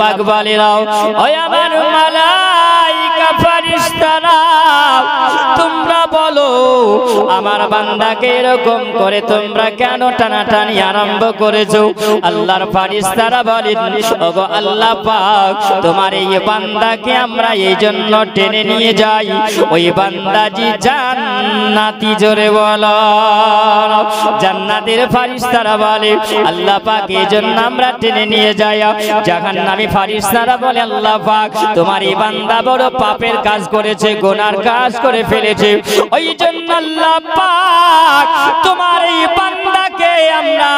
পাক বলে নাও ও আমার মালাইকা ফেরেশতারা তোমরা বলো আমার বান্দাকে এরকম করে তোমরা কেন টানাটানি আরম্ভ করেছো আল্লাহর ফেরেশতারা বলেন ওগো আল্লাহ পাক তোমার এই বান্দাকে আমরা এই জন্য টেনে নিয়ে যাই ওই বান্দাজি জান্নাতি জোরে বলো জান্নাতের ফেরেশতারা বলে আল্লাহ পাক এই জন্য আমরা টেনে নিয়ে যাই জাহান্নামী ফেরেশতারা বলে আল্লাহ পাক তোমার এই বান্দা বড় পাপের কাজ করেছে গুনার কাজ করে ফেলেছে ওই জন্য আল্লাহ পাক তোমার এই বান্দাকে আমরা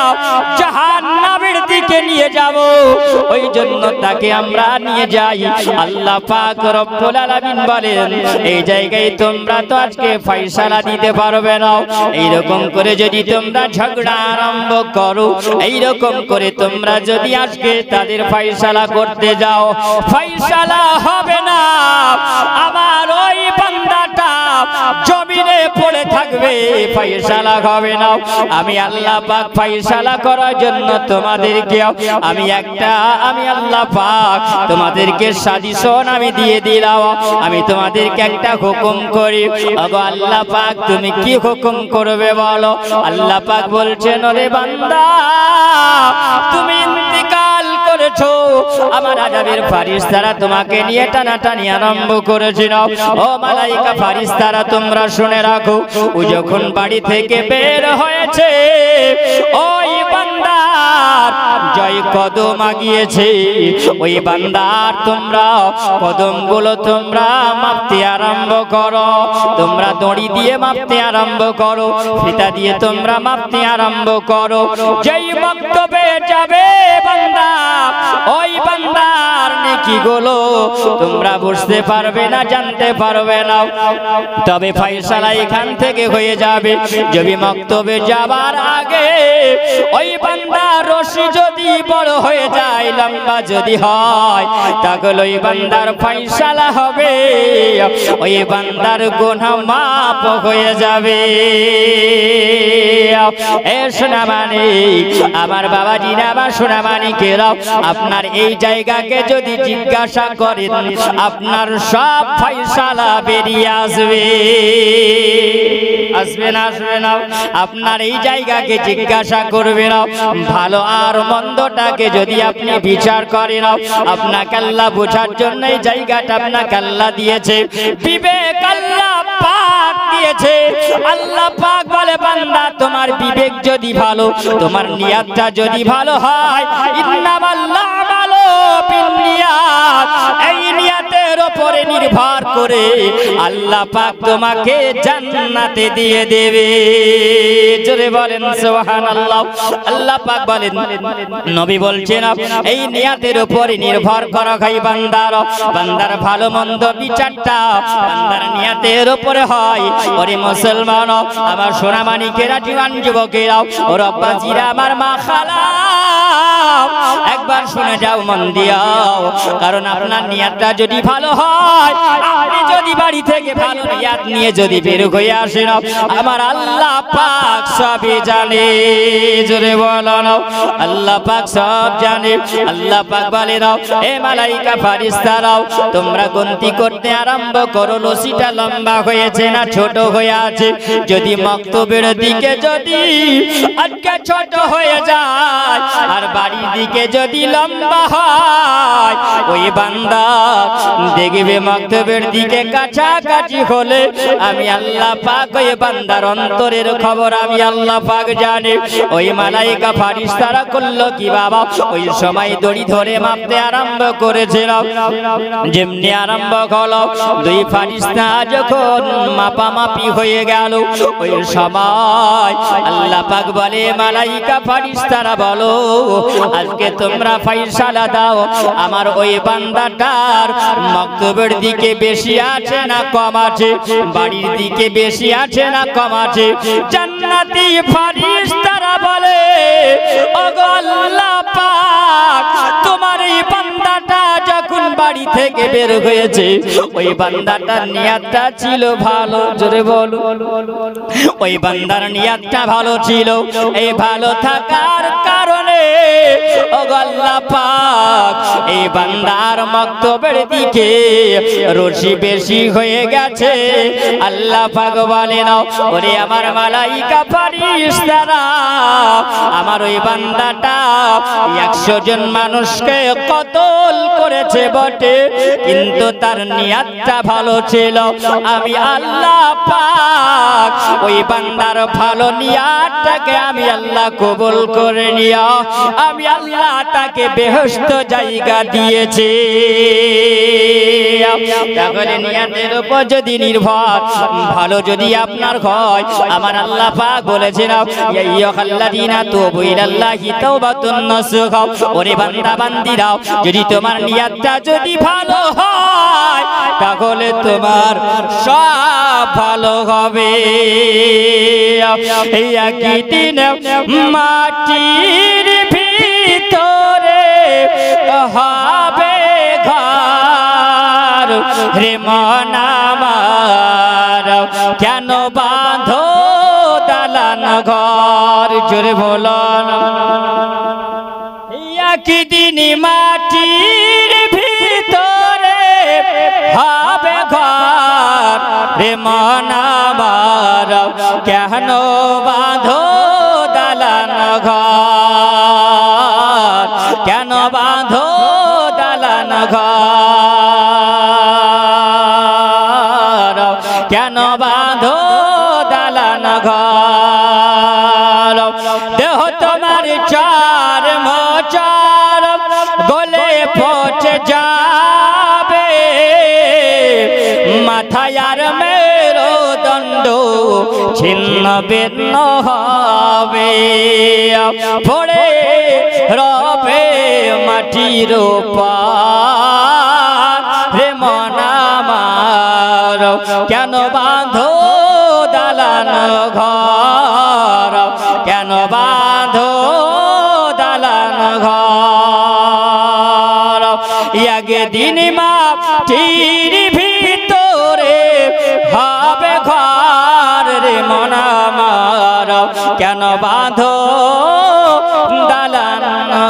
জাহান্নামের দিকে নিয়ে যাব ওই জন্য তাকে আমরা নিয়ে যাই আল্লাহ পাক রব্বুল আলামিন বলেন এই জায়গায় তোমরা তো আজকে ফয়সালা দিতে পারবে না এইরকম করে যদি তোমরা ঝগড়া আরম্ভ করো এইরকম করে তোমরা যদি আজকে তাদের ফয়সালা করতে যাও ফয়সালা হবে না আমার ওই বান্দাটা জমিনে পড়ে থাকবে ফয়সালা হবে না আমি আল্লাহ পাক ফয়সালা করার জন্য তোমাদেরকে আমি আল্লাহ পাক তোমাদেরকে সাজেশন আমি দিয়ে দিলাম আমি তোমাদেরকে একটা হুকুম করি ওগো আল্লাহ পাক তুমি কি হুকুম করবে বলো আল্লাহ পাক বলছেন ওরে বান্দা তুমি ইন্তিকাল করেছো আমার আযাবের ফেরেশতারা তোমাকে নিয়ে টানাটানি আরম্ভ করেছিল ও মালাইকা ফেরেশতারা তোমরা শুনে রাখো ও যখন বাড়ি থেকে বের হয়েছে ওই বান্দার জয় কদম আগিয়েছে ওই বান্দার তোমরা কদমগুলো তোমরা মাপতে আরম্ভ করো তোমরা দড়ি দিয়ে মাপতে আরম্ভ করো ফিতা দিয়ে তোমরা মাপতে আরম্ভ করো যেই বক্তব্যে যাবে বান্দা ওই বান্দার নেকিগুলো তোমরা বুঝতে পারবে না জানতে পারবে না তবে ফয়সালা এখান থেকে হয়ে যাবে যদি বক্তব্যে যাবার আগে ওই বান্দার রশি যদি বড় হয়ে যায় লম্বা যদি হয় তাহলে ওই বান্দার ফয়সালা হবে ওই বান্দার গুনাহ মাফ হয়ে যাবে এ সোনামানি আমার বাবাজিরা আমার সোনামানিকেরা আপনার এই জায়গাকে যদি জিজ্ঞাসা করেন আপনার সব ফয়সালা বেরিয়ে আসবে আসবে না আসবে না আপনার এই জায়গাকে জিজ্ঞাসা করবে না ভালো আর মন্দটাকে যদি আপনি বিচার করেন আপনাকে আল্লাহ বোঝার জন্য এই জায়গাটা আপনাকে আল্লাহ দিয়েছে বিবেক আল্লাহ পাক দিয়েছে আল্লাহ পাক বলে বান্দা তোমার বিবেক যদি ভালো তোমার নিয়তটা যদি ভালো হয় ইন্নামাল্লাহ আমালু বিন্নিয়াত এই নিয়তের উপরে নির্ভর করে আল্লাহ পাক তোমাকে জান্নাতে দিয়ে দেবে জোরে বলেন সুবহানাল্লাহ আল্লাহ পাক বলেন নবী বলছেন এই নিয়তের উপরে নির্ভর করা হয় বান্দার ভালো মন্দ বিচারটা বান্দার নিয়তের উপরে হয় ওরে মুসলমান আমার সোনামানিকেরা জওয়ান যুবকেরা ও রব্বাজিরা আমার মা খালা একবার শুনে যাও মন দিয়াও কারণ আপনার নিয়তটা যদি ভালো হয় আপনি যদি বাড়ি থেকে ভালো নিয়ত নিয়ে যদি বের হয়ে আসেন আমার আল্লাহ পাক সবই জানে জোরে বলো না আল্লাহ পাক সব জানে আল্লাহ পাক বলে নাও এ মালাইকা ফেরেশতারাও তোমরা গণতি করতে আরম্ভ করো রশিটা লম্বা হয়েছে না ছোট হয়ে আছে যদি মক্তবের দিকে যদি আজকে ছোট হয়ে যায় আর বাড়ির দিকে যদি লম্বা হয় ওই বান্দা দেখবে মক্তবের দিকে কাছাকাছি হলে আমি আল্লাহ পাক ওই বান্দার অন্তরের খবর আমি আল্লাহ পাক জানি ওই মালাইকা ফেরেশতারা করলো কি বাবা ওই সময় দড়ি ধরে মাপতে আরম্ভ করেছিল যেমনি আরম্ভ হলো দুই ফেরেশতা যখন মাপামাপি হয়ে গেল ওই সময় আল্লাহ পাক বলে মালাইকা ফেরেশতারা বলো আজকে তোমরা ফয়সালা দাও আমার ওই বান্দাটার মক্তবের দিকে বেশি আছে না কম আছে বাড়ির দিকে বেশি আছে না কম আছে জান্নাতি ফেরেশতারা বলে ওগো আল্লাহ পাক তোমার এই বান্দাটা যখন বাড়ি থেকে বের হয়েছে ওই বান্দাটার নিয়াতটা ছিল ভালো। জোরে বলো, ওই বান্দার নিয়াতটা ভালো ছিল। এই ভালো থাকার কারণে ওগো আল্লাহ পাক এই বান্দার মক্তবের দিকে রশি বেশি হয়ে গেছে। আল্লাহ পাক বলেন, ওরে আমার মালাইকা ফেরেশতারা, আমার ওই বান্দাটা 100 জন মানুষকে কতল করেছে বটে, কিন্তু তার নিয়াতটা ভালো ছিল। আমি আল্লাহ পাক ওই বান্দার ভালো নিয়াতটাকে আমি আল্লাহ কবুল করে নিয়া আমি আল্লাহ তাকে বেহেশত জায়গা দিয়েছি। তাহলে নিয়াতের উপর যদি নির্ভর ভালো যদি আপনার হয়, আমার আল্লাহ পাক বলেছেন, ইয়া আইয়ুহাল্লাযীনা তুবু ইলাল্লাহি তাওবাতুন নাসুহা, ওরে বান্দা বান্দিরা, যদি তোমার নিয়াতটা যদি ভালো হয় তাহলে তোমার সব ভালো হবে। এই একই দিন মাটির ভিতরে হবে ঘর, রে মন আমার কেন বাঁধো দালান ঘর। জোরে বলুন, একই দিন মাটির ভিতরে হবে ঘর, রে মন আমার কেন বাঁধো দালান ঘর, কেন বাঁধো দালান ঘর, কেন বাঁধো দালান ঘর। দেহ তোমার চার মোচার গলে পচে যাবে, মাথায় আর মেরুদণ্ড ছিন্ন ভিন্ন হবে, পড়ে রবে মাটির উপর, রে মন আমার কেন বাঁধো দালান ঘর, কেন বাঁধো দালান ঘর। একদিন মাটির ভিতরে হবে ঘর, রে মন আমার কেন বাঁধো দালান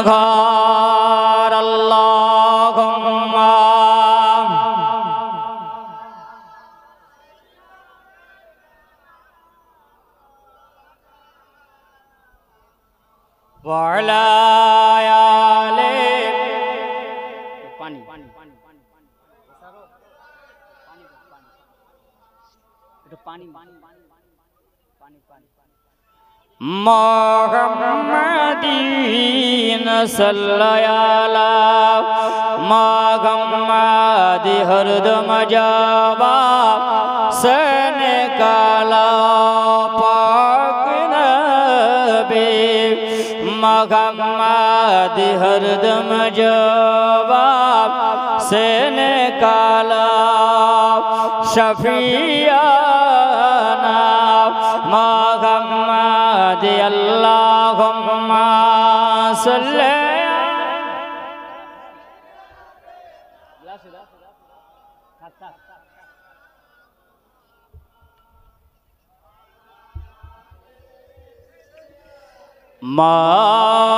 ঘর। আল্লাহুম্মা ওয়ালা আলে পানি মুহাম্মাদিন সাল্লাল্লাহু মুহাম্মাদি হরদম জাবা সনে কালা পাক নবী, মুহাম্মাদি হরদম জাবা সনে কালা শফিয়ানা মুহাম্মাদ। আল্লাহুম্মা সাল্লি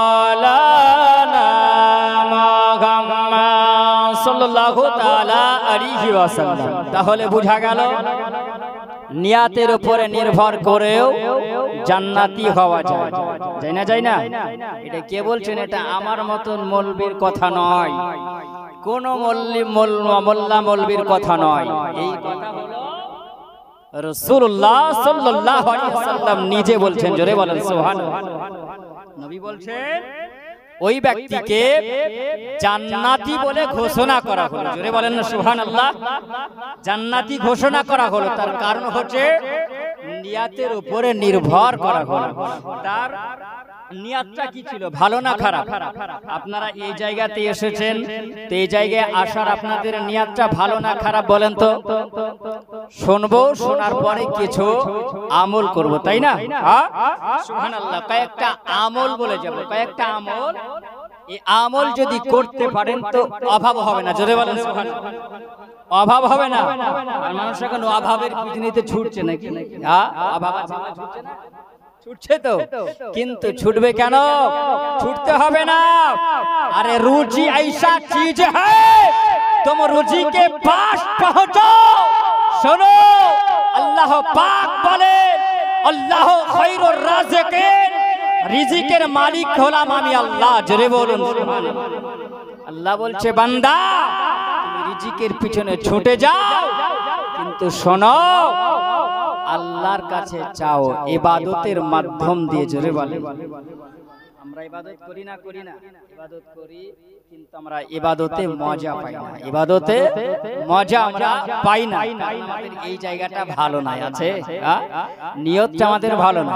মাওলানা মুহাম্মদ সাল্লাল্লাহু তাআলা আলাইহি ওয়াসাল্লাম। তাহলে বোঝা গেল নিয়াতের উপরে নির্ভর করেও জান্নাতি হওয়া যায়। যায় না, যায় না? এটা কে বলছেন? এটা আমার মতন মৌলবীর কথা নয়, কোন মোল্লা মৌলবীর কথা নয়। এই কথা হলো রাসূলুল্লাহ সাল্লাল্লাহু আলাইহি ওয়াসাল্লাম নিজে বলছেন। জোরে বলেন সুবহানাল্লাহ। নবী বলছেন ওই ব্যক্তিকে জান্নাতি বলে ঘোষণা করা হলো। জোরে বলেন না সুবহানাল্লাহ। জান্নাতি ঘোষণা করা হলো, তার কারণ হচ্ছে নিয়াতের উপরে নির্ভর করা হলো। তার নিয়াতটা কি ছিল, ভালো না খারাপ? আপনারা এই জায়গাতে এসেছেন, তো এই জায়গায় আসার আপনাদের নিয়াতটা ভালো না খারাপ বলেন তো? শুনবো, শোনার পরে কিছু আমল করব, তাই না? সুবহানাল্লাহ। কয়েকটা আমল বলে যাব, কয়েকটা আমল এই আমল যদি করতে পারেন তো অভাব হবে না, জোরে বলেন সুবহানাল্লাহ। অভাব হবে না। আর মানুষ এখন অভাবের পিছনেতে ছুটছে নাকি? হ্যাঁ, অভাব আছে না, ছুটছে না, ছুটছে তো, কিন্তু ছুটবে কেন? ছুটতে হবে না। अरे रुचि ऐसा चीज है, तुम रुचि के पास पहुंचो। सुनो, अल्लाह पाक बोले, अल्लाह खैरुर राज़िकीन, রিজিকের মালিক হলাম আমি আল্লাহ। জোরে বলুন সুবহানাল্লাহ। আল্লাহ বলছে বান্দা তুমি রিজিকের পিছনে ছুটে যাও, কিন্তু শোনো আল্লাহর কাছে চাও ইবাদতের মাধ্যম দিয়ে। জোরে বলেন। আমরা ইবাদত করি না, করি না, ইবাদত করি, কিন্তু আমরা ইবাদতে মজা পাই না, ইবাদতে মজা আমরা পাই না। আমাদের এই জায়গাটা ভালো নাই আছে, নিয়তটা আমাদের ভালো না,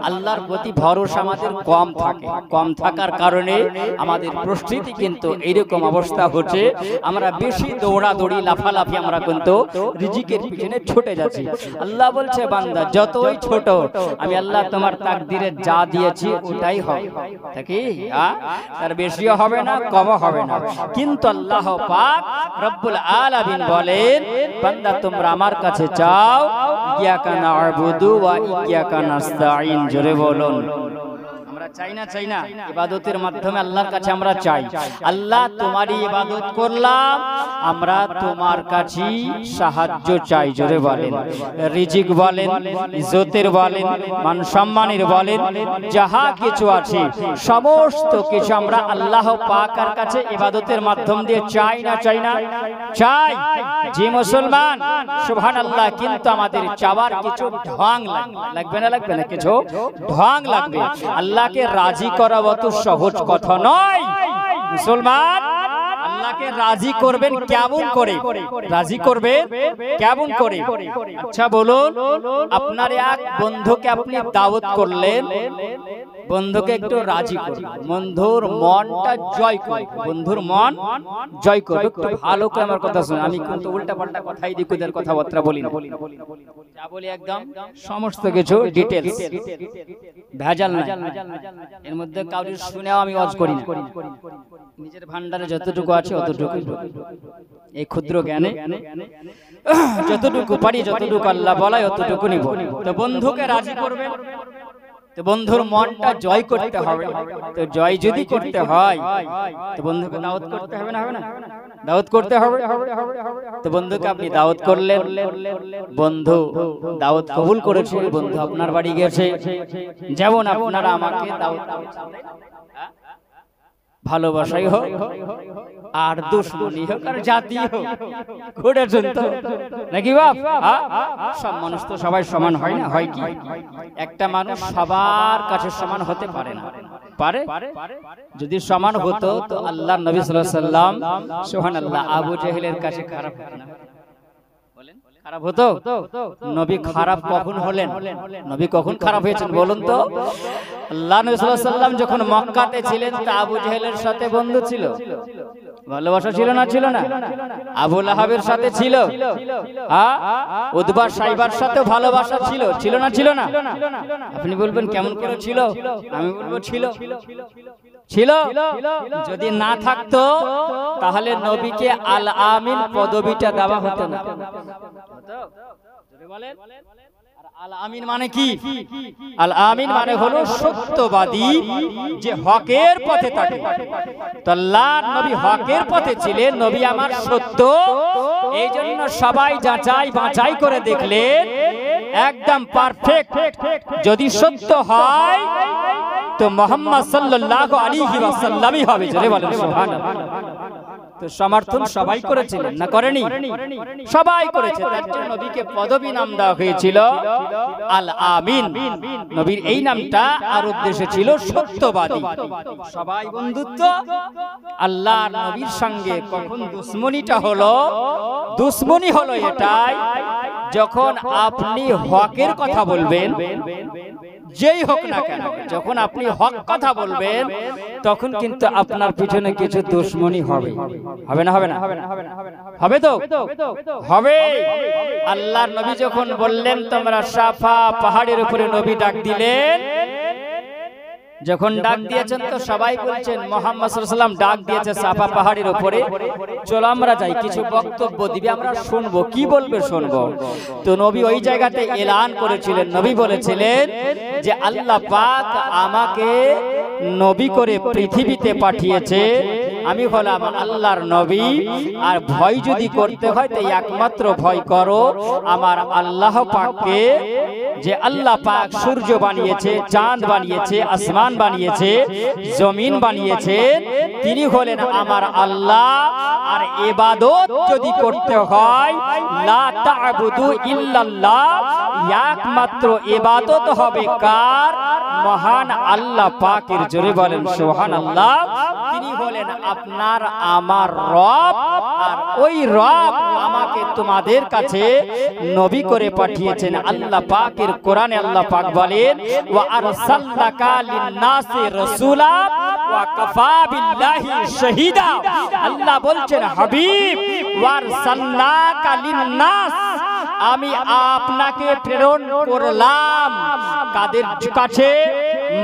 আল্লাহর প্রতি ভরসা আমাদের কম থাকে। কম থাকার কারণে আমাদের প্রস্তুতি কিন্তু এইরকম অবস্থা হচ্ছে, আমরা বেশি দৌড়াদৌড়ি লাফালাফি আমরা কিন্তু রিজিকের পিছনে ছুটে যাচ্ছি। আল্লাহ বলছে বান্দা যতই ছোট, আমি আল্লাহ তোমার তাকদিরে যা দিয়েছি ওটাই হবে, কি তার বেশিও হবে না, কমও হবে না। কিন্তু আল্লাহ পাক রব্বুল আলামিন বলেন বান্দা তোমরা আমার কাছে চাও, ইয়াকা না'বুদু ওয়া ইয়াকা নাস্তাঈন। জোরে বলুন। আমরা চাই না, চাই না, ইবাদতের মাধ্যমে আল্লাহর কাছে আমরা চাই, আল্লাহ তোমারই ইবাদত করলাম, আমরা তোমার কাছে সাহায্য চাই। জোরে বলেন। রিজিক বলেন, ইজ্জতের বলেন, মান সম্মানের বলেন, যাহা কিছু আছে সমস্ত কিছু আমরা আল্লাহ পাকের কাছে ইবাদতের মাধ্যম দিয়ে চাই না, চাই না, চাই। যে মুসলমান সুবহানাল্লাহ, কিন্তু আমাদের চাওয়ার কিছু ঢং লাগবে না, লাগবে না, কিছু ঢং লাগবে। আল্লাহকে রাজি করা অত সহজ কথা নয়। মুসলমান আল্লাহকে রাজি করবেন কেমন করে? রাজি করবেন কেমন করে? আচ্ছা বলুন, আপনার এক বন্ধুকে আপনি দাওয়াত করলেন, বন্ধুকে একটু রাজি করুন, বন্ধুর মনটা জয় করুন, বন্ধুর মন জয় করুন। একটু ভালো করে আমার কথা শুনুন, আমি কিন্তু উল্টা পাল্টা কথাই দিকুদের কথাবার্তা বলি না, যা বলি একদম সমস্ত কিছু ডিটেইলস, ভেজাল নাই এর মধ্যে। কাউরি শুনেও আমি ওয়াজ করি না, নিজের ভান্ডারে যতটুকু আছে অতটুকু, এই ক্ষুদ্র জ্ঞানে যতটুকু পারি, যতটুকু আল্লাহ বলায় অতটুকু নিব। তো বন্ধুকে রাজি করবেন, তো বন্ধুর মনটা জয় করতে হবে। তো জয় যদি করতে হয় তো বন্ধুকে দাওয়াত করতে হবে না, হবে না? দাওয়াত করতে হবে। তো বন্ধুকে আপনি দাওয়াত করলেন, বন্ধু দাওয়াত কবুল করেছে, বন্ধু আপনার বাড়ি গেছে, যেমন আপনারা আমাকে দাওয়াত করেছেন, ভালোবাসাই হোক আর দুশ্মনী হোক আর জাতি হোক, ঘুরেছেন তো নাকি বাপ? সব মানুষ তো সবাই সমান হয় না, হয় কি? একটা মানুষ সবার কাছে সমান হতে পারে না, পারে? যদি সমান হতো তো আল্লাহ নবী সাল্লাল্লাহু আলাইহি ওয়াসাল্লাম সুবহানাল্লাহ আবু জেহেলের কাছে খারাপ হতো না? বলেন খারাপ হতো? নবী খারাপ কখন হলেন? নবী কখন খারাপ হয়েছেন বলুন তো? আল্লাহ নবী সাল্লাল্লাহু আলাইহি ওয়াসাল্লাম যখন মক্কাতে ছিলেন তা আবু জেহেলের সাথে বন্ধু ছিল, ভালোবাসা ছিল না, ছিল না? আবু লাহাবের সাথে ছিল, উতবা সাইবার সাথে ভালোবাসা ছিল, ছিল না, ছিল না? আপনি বলবেন কেমন করে ছিল, আমি বলবো ছিল, ছিল। যদি না থাকতো তাহলে নবীকে আল আমিন পদবিটা দেওয়া হতো না। আল আমিন মানে কি? আল আমিন মানে হলো সত্যবাদী, যে হকের পথে থাকে। তো আল্লাহর নবী হকের পথে ছিলেন, নবী আমার সত্য, এই জন্য সবাই যাচাই বাছাই করে দেখলেন একদম পারফেক্ট। যদি সত্য হয় তো মুহাম্মদ সাল্লাল্লাহু আলাইহি ওয়াসাল্লামই হবে। জোরে বলেন সুবহানাল্লাহ। তো সমর্থন সবাই করেছিলেন না, করেনি? সবাই করেছে। তার জন্য নবীকে পদবী নাম দেওয়া হয়েছিল আল আমিন। নবীর এই নামটা আর উদ্দেশ্য ছিল সত্যবাদী। সবাই বন্ধুত্ব। আল্লাহর নবীর সঙ্গে কখন দুশ্মনীটা হলো? দুশ্মনী হলো এটাই যখন আপনি হকের কথা বলবেন, যেই হোক না কেন, যখন আপনি হক কথা বলবেন তখন কিন্তু আপনার পিছনে কিছু দুশ্মনী হবে। হবে না? হবে না? হবে তো? হবে। আল্লাহর নবী যখন বললেন তোমরা সাফা পাহাড়ের উপরে, নবী ডাক দিলেন যখন ডাক দিয়েছেন তো সবাই বলছেন মুহাম্মদ সাল্লাল্লাহু আলাইহি ওয়াসাল্লাম ডাক দিয়েছে সাফা পাহাড়ের উপরে, চলো আমরা যাই, কিছু বক্তব্য দিবে, আমরা শুনবো, কি বলবে শুনবো। তো নবী ওই জায়গাতে এলান করেছিলেন, নবী বলেছিলেন যে আল্লাহ পাক আমাকে নবী করে পৃথিবীতে পাঠিয়েছে, আমি হলাম আল্লাহর নবী, আর ভয় যদি করতে হয় তো একমাত্র ভয় করো আমার আল্লাহ পাককে, যে আল্লাহ পাক সূর্য বানিয়েছে, চাঁদ বানিয়েছে, আসমান বানিয়েছে, জমিন বানিয়েছে, তিনি হলেন আমার আল্লাহ। আর ইবাদত যদি করতে হয় লা তা'বুদু ইল্লাল্লাহ, একমাত্র ইবাদত হবে কার? মহান আল্লাহ পাকের। জোরে বলেন সুবহানাল্লাহ। তিনি হলেন আপনার আমার রব, আর ওই রব আমাকে তোমাদের কাছে নবী করে পাঠিয়েছেন। আল্লাহ পাকের কোরআনে আল্লাহ পাক বলেন ওয়া আরসালনাকা লিন-নাসি রাসূলা ওয়া কাফা বিল্লাহি শাহীদা। আল্লাহ বলছেন হাবিব ওয়া আরসালনাকা লিন-নাস, আমি আপনাকে প্রেরণ করলাম কাদের কাছে?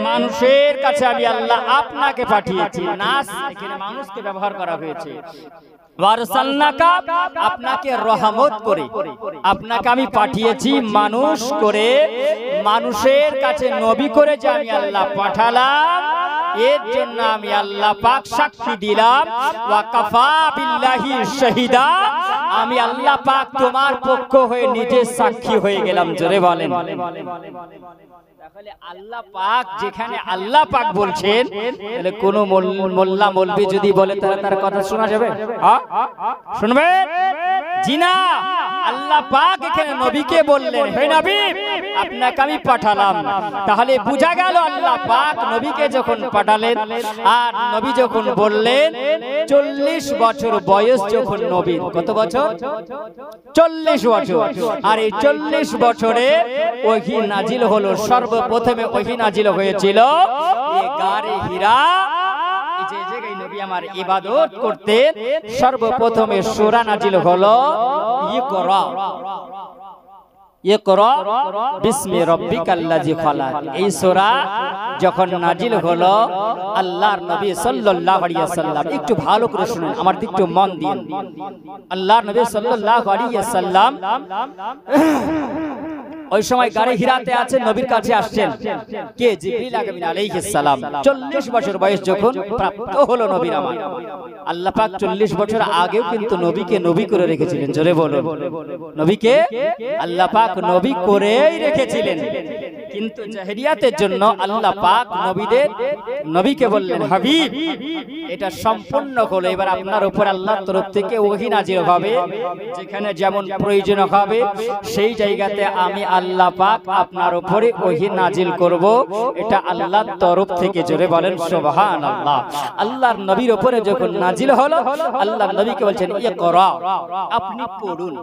মানুষের কাছে আমি আল্লাহ আপনাকে পাঠিয়েছি। নাস এখানে মানুষকে ব্যবহার করা হয়েছে। ওয়ারসালনাকা আপনাকে রহমত করে, আপনাকে আমি পাঠিয়েছি মানুষ করে, মানুষের কাছে নবী করে যে আমি আল্লাহ পাঠালাম, এর জন্য আমি আল্লাহ পাক সাক্ষী দিলাম। ওয়া কাফা বিল্লাহি শাহীদা, আমি আল্লাহ পাক তোমার পক্ষ হয়ে নিজে সাক্ষী হয়ে গেলাম। জোরে বলেন। তাহলে আল্লাহ পাক যেখানে আল্লাহ পাক বলছেন, তাহলে কোন মোল্লা মৌলবি যদি বলে তাহলে তার কথা শোনা যাবে? শুনবেন? জি না, আল্লাহ পাক এখানে নবীকে বললেন হে নবী আপনাকে আমি পাঠালাম। তাহলে বোঝা গেল আল্লাহ পাক নবীকে যখন পাঠালেন, আর নবী যখন বললেন 40 বছর বয়স যখন নবীর, কত বছর? 40 বছর। আর এই 40 বছরে ওহী নাজিল হলো। সর্বপ্রথমে ওহী নাজিল হয়েছিল এই গারে হিরা, যে জায়গায় নবী আমার ইবাদত করতেন। সর্বপ্রথমে সূরা নাজিল হলো ইকরা, ইকরা বিসমি রাব্বিকাল্লাযী খালাক। এই সূরা যখন নাজিল হলো, আল্লাহর নবী সাল্লাল্লাহু আলাইহি ওয়াসাল্লাম, একটু ভালো করে শুনুন, আমার দিকে একটু মন দিন। আল্লাহর নবী সাল্লাল্লাহু আলাইহি ওয়াসাল্লাম ওই সময় গারে হিরাতে আছেন, নবীর কাছে আসছেন কে? জিবরিল আমিন আলাইহিস সালাম। 40 বছর বয়স যখন প্রাপ্ত হলো নবীর আমার, আল্লাহ পাক 40 বছর আগেও কিন্তু নবীকে নবী করে রেখেছিলেন। জোরে বলুন, নবীকে আল্লাহ পাক নবী করেই রেখেছিলেন। কিন্তু জাহেলিয়াতের জন্য আল্লাহ পাক নবীকে বললেন হাবিব এটা সম্পূর্ণ হলো, এবার আপনার উপর আল্লাহর তরফ থেকে ওহী নাজিল হবে, যেখানে যেমন প্রয়োজন হবে সেই জায়গাতে আমি আল্লাহ পাক আপনার উপরে ওহী নাজিল করব, এটা আল্লাহর তরফ থেকে। জোরে বলেন সুবহানাল্লাহ। আল্লাহর নবীর উপরে যখন নাজিল হলো, আল্লাহর নবীকে বলছেন ইকরা, আপনি পড়ুন,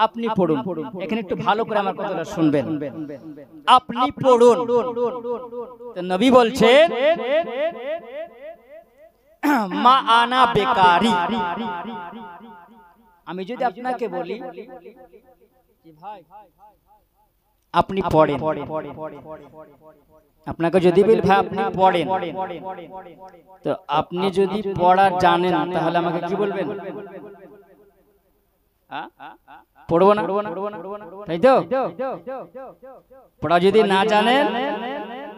আপনি পড়ুন। এখানে একটু ভালো করে আমার কথাটা শুনবেন, আপনি পড়ুন। তো নবী বলছেন মা আনা বেকারি। আমি যদি আপনাকে বলি ভাই আপনি পড়েন, আপনাকে যদি বলি ভাই আপনি পড়েন, তো আপনি যদি পড়া জানেন তাহলে আমাকে কি বলবেন? পড়বো না, তাই তো? পড়া যদি না জানেন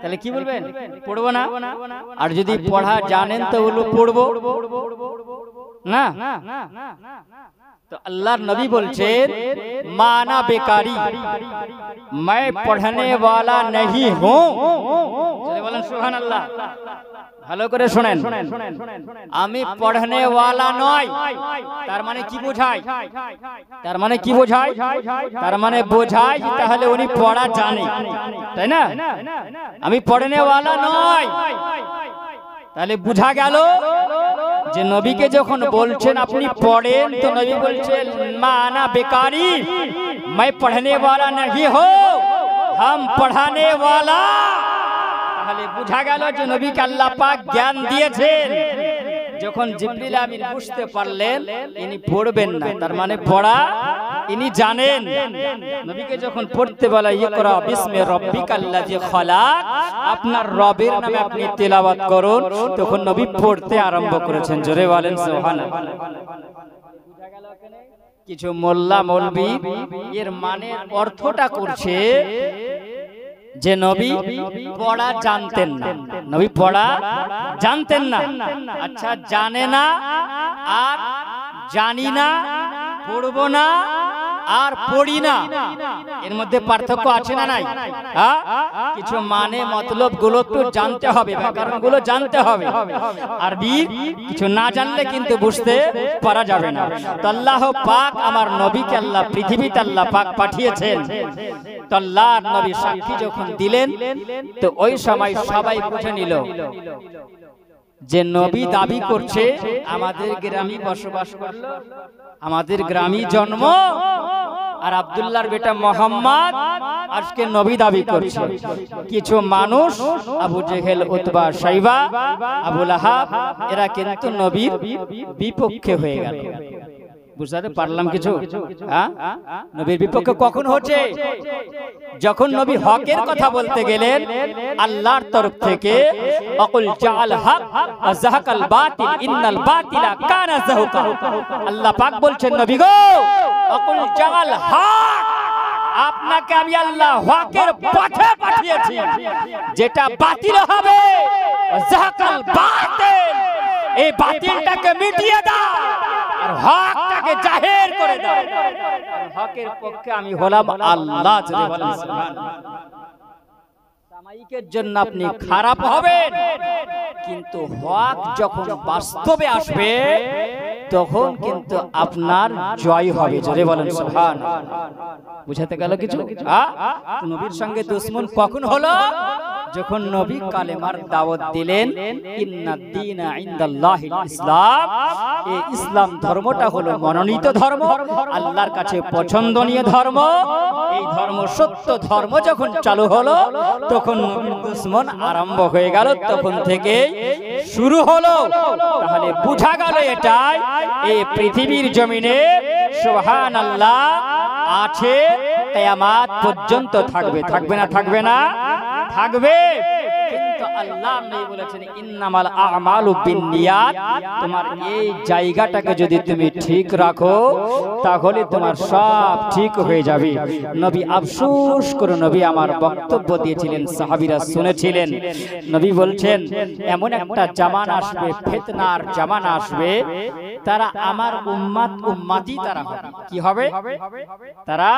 তাহলে কি বলবেন? পড়বো না। আর যদি পড়া জানেন তো বলবো পড়বো না। तो अल्लाह नबी बोलছে माना बेकारी, मैं पढ़ने वाला नहीं हूँ। चले बोलें सुभान अल्लाह। ভালো করে শুনেন, আমি পড়নে ওয়ালা নয়। তার মানে কি বোঝায়? তার মানে কি বোঝায়? তার মানে বোঝায় তাহলে উনি পড়া জানে, তাই না? আমি পড়নে ওয়ালা নয়, তাহলে বুঝা গেল যে নবীকে যখন বলছেন আপনি পড়েন, তো নবী বলছেন মানা বেকারি, मैं पढ़ने वाला नहीं हूँ, हम पढ़ाने वाला। তাহলে বুঝা গেল যে নবীকে আল্লাহ পাক জ্ঞান দিয়েছেন। যখন জিবরিল আমিন বুঝতে পারলেন ইনি পড়বেন না, তার মানে পড়া ইনি জানেন নবীকে যখন পড়তে বলা ইকরা বিসমি রাব্বিকাল্লাযী খলাক, আপনার রবের নামে আপনি তেলাওয়াত করুন, তখন নবী পড়তে আরম্ভ করেছেন। জোরে বলেন সুবহানাল্লাহ। কিছু মোল্লা মৌলবি এর মানে অর্থটা করছে যে নবী পড়া জানতেন না, নবী পড়া জানতেন না। আচ্ছা, জানে না আর জানি না, পড়বো না আর পড়ি না, এর মধ্যে পার্থক্য আছে না নাই? কিছু মানে মতলব গুলো একটু জানতে হবে, ব্যাকরণ গুলো জানতে হবে। আরবি কিছু না জানলে কিন্তু বুঝতে পারা যাবে না। তো আল্লাহ পাক আমার নবীকে আল্লাহ পৃথিবীতে আল্লাহ পাক পাঠিয়েছেন। তো আল্লাহর নবী সাক্ষী যখন দিলেন, তো ওই সময় সবাই বুঝে নিল যে নবী দাবি করছে আমাদের গ্রামে বসবাস করলো, আমাদের গ্রামে জন্ম, আর আব্দুল্লাহর বেটা মোহাম্মদ আজকে নবী দাবি করছে। কিছু মানুষ আবু জেহেল, উতবা, শাইবা, আবু লাহাব এরা কিন্তু নবীর বিপক্ষে হয়ে গেল। বুঝতে পারলাম কিছু? নবীর বিপক্ষে কখন হচ্ছে? যখন নবী হকের কথা বলতে গেলেন আল্লাহর তরফ থেকে, আকুল জাআল হক ওয়া যাহাকাল বাতিল ইন্নাল বাতিলা কানা যাহুকা। আল্লাহ পাক বলছেন নবী গো, আকুল জাআল হক, আপনাকে আমি আল্লাহ হকের পথে পাঠিয়েছি, যেটা বাতিল হবে ওয়া যাহাকাল বাতিল, এই বাতিলটাকে মিটিয়ে দাও আর হকটাকে জাহির করে দাও। হকের পক্ষে আমি হলাম আল্লাহ। যদি বলেন সুবহানাল্লাহ। সামায়িকের জন্য আপনি খারাপ হবেন, কিন্তু হক যখন বাস্তবে আসবে তখন কিন্তু আপনার জয় হবে। জোরে বলেন সুবহানাল্লাহ। বুঝাতে গেল কিছু? নবীর সঙ্গে দুশমন কখন হলো? যখন নবী কালেমার দাওয়াত দিলেন, ইন্নাদ দীনা ইনদাল্লাহিল ইসলাম, এই ইসলাম ধর্মটা হলো মনোনীত ধর্ম, আল্লাহর কাছে পছন্দনীয় ধর্ম, এই ধর্ম সত্য ধর্ম যখন চালু হলো তখন নবীর দুশমন আরম্ভ হয়ে গেল, তখন থেকে শুরু হলো। তাহলে বোঝা গেল এটাই, এই পৃথিবীর জমিনে সুবহানাল্লাহ আছে, কিয়ামত পর্যন্ত থাকবে। থাকবে না? থাকবে না? থাকবে। কিন্তু আল্লাহ নবী বলেছেন ইন্নামাল আ'মালু বিন্নিয়াত, তোমার এই জায়গাটাকে যদি তুমি ঠিক রাখো তাহলে তোমার সব ঠিক হয়ে যাবে। নবী আফসোস করে নবী আমার বক্তব্য দিয়েছিলেন, সাহাবীরা শুনেছিলেন। নবী বলছেন এমন একটা জামানা আসবে, ফিতনার জামানা আসবে, তারা আমার উম্মত উম্মতি তারা হবে। কি হবে? তারা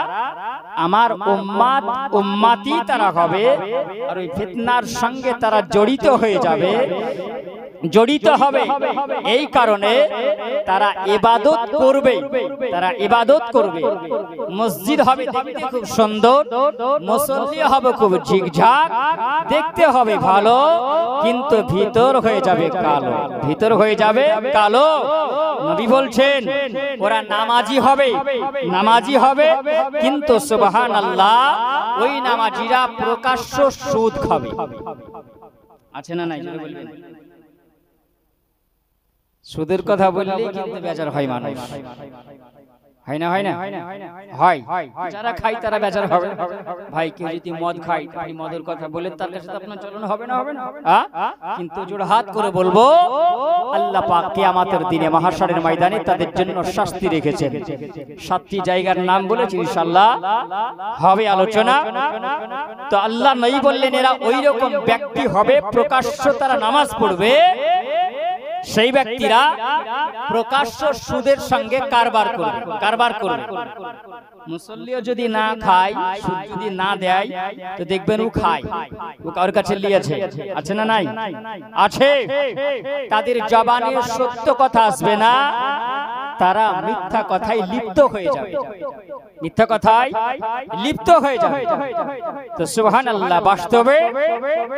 আমার উম্মত উম্মতি তারা হবে, আর ওই ফিতনার সঙ্গে তারা জড়িত হয়ে যাবে, জড়িত হবে। এই কারণে তারা ইবাদত করবে, তারা ইবাদত করবে। মসজিদ হবে দেখতে খুব সুন্দর, মুসল্লি হবে খুব ঝিকঝাক, দেখতে হবে ভালো, কিন্তু ভিতর হয়ে যাবে কালো, ভিতর হয়ে যাবে কালো। নবী বলছেন ওরা নামাজি হবে, নামাজি হবে, কিন্তু সুবহানাল্লাহ ওই নামাজিরা প্রকাশ্য সুদ খাবে। আছে না নাই? বলবেন সুদের কথা বললেই কিন্তু বেজার হয় মানুষ। হয় না? হয় না? হয়। যারা খায় তারা বেজার হবে। ভাই কেউ যদি মদ খায়, আপনি মদের কথা বলেন, তার কাছে আপনার চলন হবে না? হবে না? কিন্তু জোড় হাত করে বলবো আল্লাহ পাক কিয়ামতের দিনে মাহশরের ময়দানে তাদের জন্য শাস্তি রেখেছেন। 7টি জায়গার নাম বলেছি, ইনশাআল্লাহ হবে আলোচনা। তো আল্লাহ নবী বললেন এরা ওই রকম ব্যক্তি হবে, প্রকাশ্য তারা নামাজ পড়বে, সেই ব্যক্তিরা প্রকাশ্য সুদের সঙ্গে কারবার করবে, কারবার করবে। মুসল্লিও যদি না খায়, সুদ যদি না দেয়, তো দেখবেন ও খায়, ও কার কাছে লিয়েছে। আছে না নাই? আছে। তাদের জবানে সত্য কথা আসবে না, তারা মিথ্যা কথায় লিপ্ত হয়ে যাবে, মিথ্যা কথায় লিপ্ত হয়ে যাবে। তো সুবহানাল্লাহ, বাস্তবে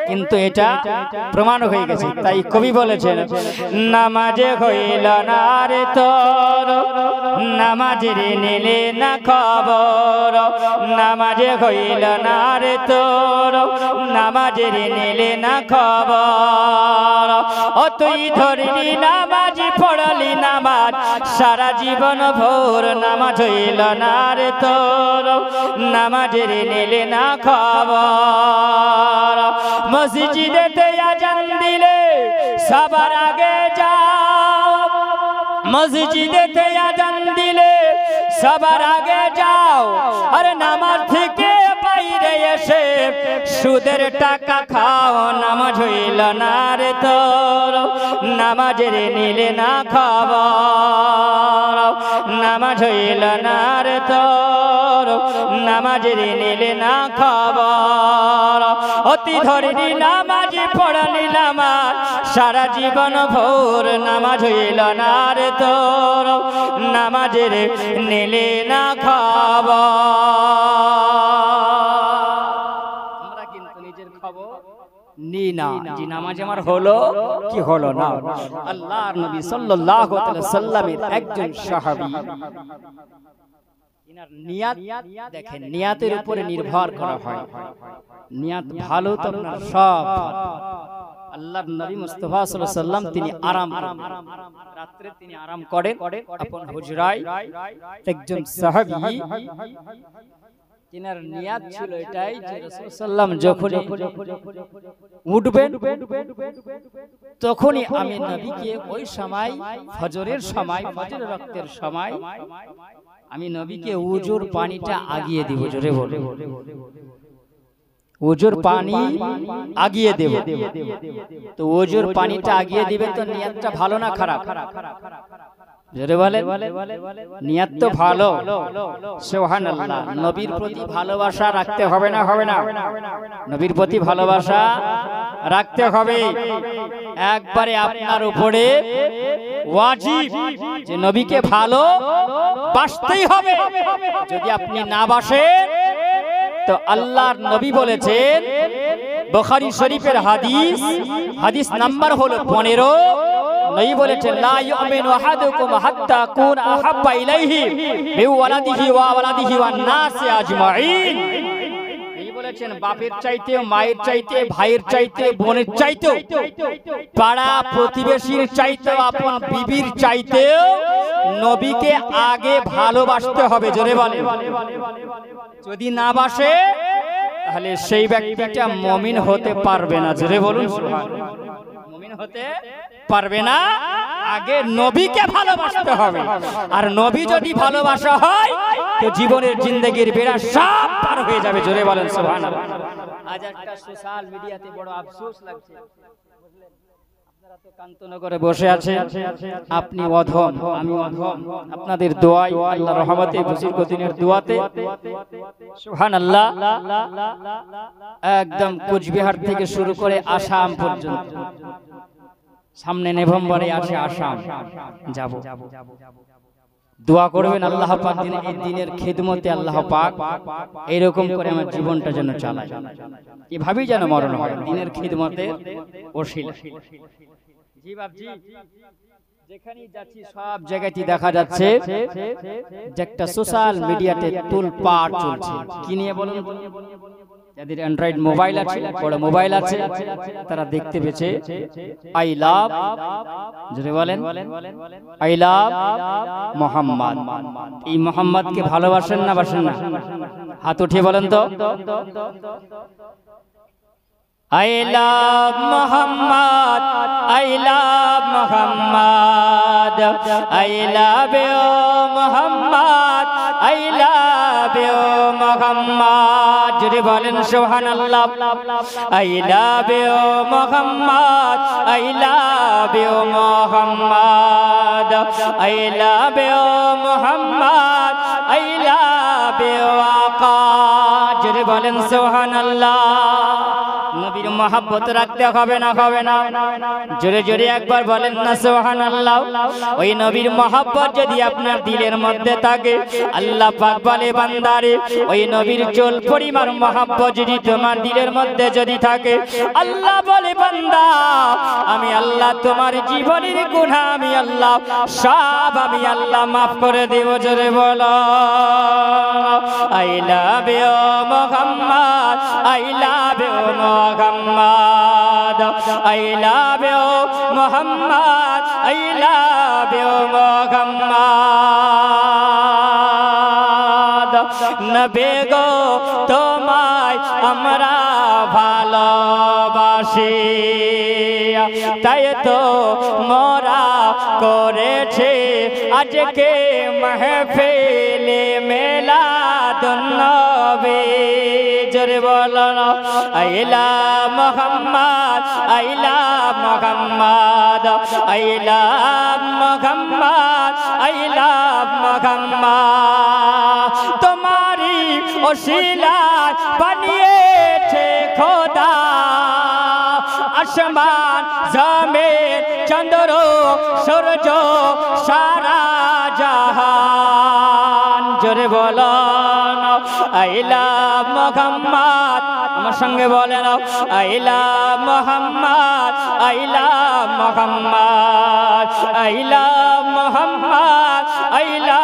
কিন্তু এটা প্রমাণ হয়ে গেছে। তাই কবি বলেছেন নামাজে হইল না রে তোর, নামাজের নিলে না খবর, নামাজে হইল না রে তোর, নামাজের নিলে না খবর। ও তুই ধরলি নামাজ, পড়লি নামাজ, সারা জীবন ভোর নামাজ হইল না রে তোর, নামাজের নিলে না খবর। মসজিদেতে আজান দিলে সবার আগে যাও, মসজিদেতে আজান দিলে সবার আগে যাও, আরে নামাজ থেকে বাইরে এসে সুদের টাকা খাও, নামাজ হইল না রে তোর, নামাজের নিলে না খবর, নামাজ হইল না রে তোর, নামাজের নিলে না খবর। অতি ধরনি নামাজ, পড়লি নামাজ, সারা জীবন ভোর নামাজ হইল না রে তোর, নামাজের নিলে না খবর। আমরা কিন্তু নিজের খবর নি না, যে নামাজ আমার হলো কি হলো না। আল্লাহর নবী সাল্লাল্লাহু আলাইহি সাল্লামের একজন সাহাবী, ইনার নিয়াত দেখেন, নিয়াতের উপরে নির্ভর করা হয়। নিয়াত ভালো তো আপনার সব। আল্লাহর নবী মুস্তাফা সাল্লাল্লাহু আলাইহি সাল্লাম তিনি আরাম করেন, রাতে তিনি আরাম করেন আপন হুজরায়। একজন সাহাবী, তিনার নিয়াত ছিল এটাই যে রাসূল সাল্লাম যখন উঠবেন তখনই আমি নবীকে ওই সময় ফজরের সময়, ফজরের রক্তের সময় আমি নবীকে ওজুর পানিটা আগিয়ে দিব। জোরে বলে, ওজুর পানি আগিয়ে দেব। তো ওজুর পানিটা আগিয়ে দিবেন তো নিয়াতটা ভালো না খারাপ? জোরে বলে, নিয়াত তো ভালো। সুবহানাল্লাহ। নবীর প্রতি ভালোবাসা রাখতে হবে না? হবে না? নবীর প্রতি ভালোবাসা রাখতে হবে। একবারে আপনার উপরে ওয়াজিব যে নবীকে ভালো বাসতেই হবে। যদি আপনি না বাসেন তো আল্লাহর নবী বলেছেন, বুখারী শরীফের হাদিস, হাদিস নাম্বার হলো 15, নবী বলেছেন, লা ইউমিনু আহাদুকুম হাত্তা কুন আহাব্বা ইলাইহি মিন ওয়ালাদিহি ওয়া ওয়ালাদিহি ওয়ান নাসি আজমাইন। নবী বলেছেন, বাপের চাইতে, মায়ের চাইতে, ভাইয়ের চাইতে, বোনের চাইতে, পাড়া প্রতিবেশীর চাইতে, আপন বিবির চাইতে নবীকে আগে ভালোবাসতে হবে। জোরে বলে, যদি না বাসে তাহলে সেই ব্যক্তিটা মুমিন হতে পারবে না। জোরে বলুন সুবহানাল্লাহ। মুমিন হতে পারবে না, আগে নবীকে ভালোবাসতে হবে। আর নবী যদি ভালোবাসা হয় তো জীবনের জিন্দেগির বেড়া সব পার হয়ে যাবে। জোরে বলেন সুবহানাল্লাহ। আজ একটা সোশ্যাল মিডিয়াতে বড় আফসোস লাগছে, আপনারা তো কান্তনগরে বসে আছে, আপনি অধম, আমি অধম, আপনাদের দোয়ায়, আল্লাহর রহমতে, বশিরউদ্দিনের দোয়াতে সুবহানাল্লাহ, একদম কোচবিহার থেকে শুরু করে আসাম পর্যন্ত, সামনে নভেম্বরে আছে আসাম যাব। দোয়া করবেন আল্লাহ পাক যেন এই দিনের খিদমতে আল্লাহ পাক এরকম করে আমার জীবনটা যেন চালায়, এভাবেই যেন মরণ হয় দিনের খিদমতে ওসিলা। জি বাপজি, যেখানেই যাচ্ছি সব জায়গায় দেখা যাচ্ছে যে একটা সোশ্যাল মিডিয়াতে তোলপাড় চলছে। কি নিয়ে বলুন? যাদের অ্যান্ড্রয়েড মোবাইল আছে, বড় মোবাইল আছে, তারা দেখতে পেয়েছে আই লাভ, জোরে বলেন, আই লাভ মোহাম্মদ। এই মোহাম্মদকে ভালোবাসেন না বাসেন না? হাত উঠিয়ে বলেন তো। I love Muhammad, I love Muhammad, I love you Muhammad, I love you Muhammad. জোরে বলেন সুবহানাল্লাহ। I love you Muhammad, I love you Muhammad, I love you Muhammad, I love you Aqa. জোরে বলেন সুবহানাল্লাহ। নবীর মহব্বত রাখতে হবে না হবে না? জোরে জোরে একবার বলেন না সুবহানাল্লাহ। ওই নবীর মহব্বত যদি আপনার দিলের মধ্যে থাকে, আল্লাহ পাক বলে বান্দারে ওই নবীর চুল পরিমাণ মহব্বত যদি তোমার দিলের মধ্যে যদি থাকে, আল্লাহ বলে বান্দা আমি আল্লাহ তোমার জীবনের গুনাহ আমি আল্লাহ সব আমি আল্লাহ মাফ করে দেব। জোরে বলো I love you Muhammad, I love you Muhammad, I love you Muhammad, I love you Muhammad. নবী গো তোমায় আমরা ভালোবাসি, তাই তো মোরা করেছে আজকে মাহফিলে মিলাদুন নবী। জোরে বলো আইলা মুহাম্মদ, আইলা মুহাম্মদ, আইলা মুহাম্মদ, আইলা মুহাম্মদ। তোমারি ওসিলায় বানিয়েছে খোদা আসমান জমিন চন্দ্র সূর্য সারা জাহান। জোরে বলো আইলা মুহাম্মদ, আমার সঙ্গে বলে নাও আইলা মুহাম্মদ, আইলা মুহাম্মদ, আইলা মুহাম্মদ, আইলা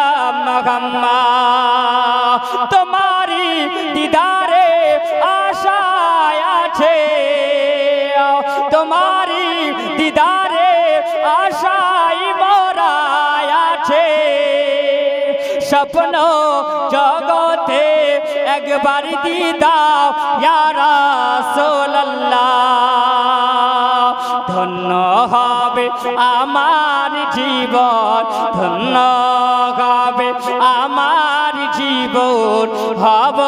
মুহাম্মদ। তোমারি দিদারে আশায় আছে, তোমারি দিদারে আশাই মোরায় আছে। স্বপ্ন জগতে একবার দিদাও ইয়া রাসূলুল্লাহ। ধন্য হবে আমার জীবন, ধন্য হবে আমার জীবন, হব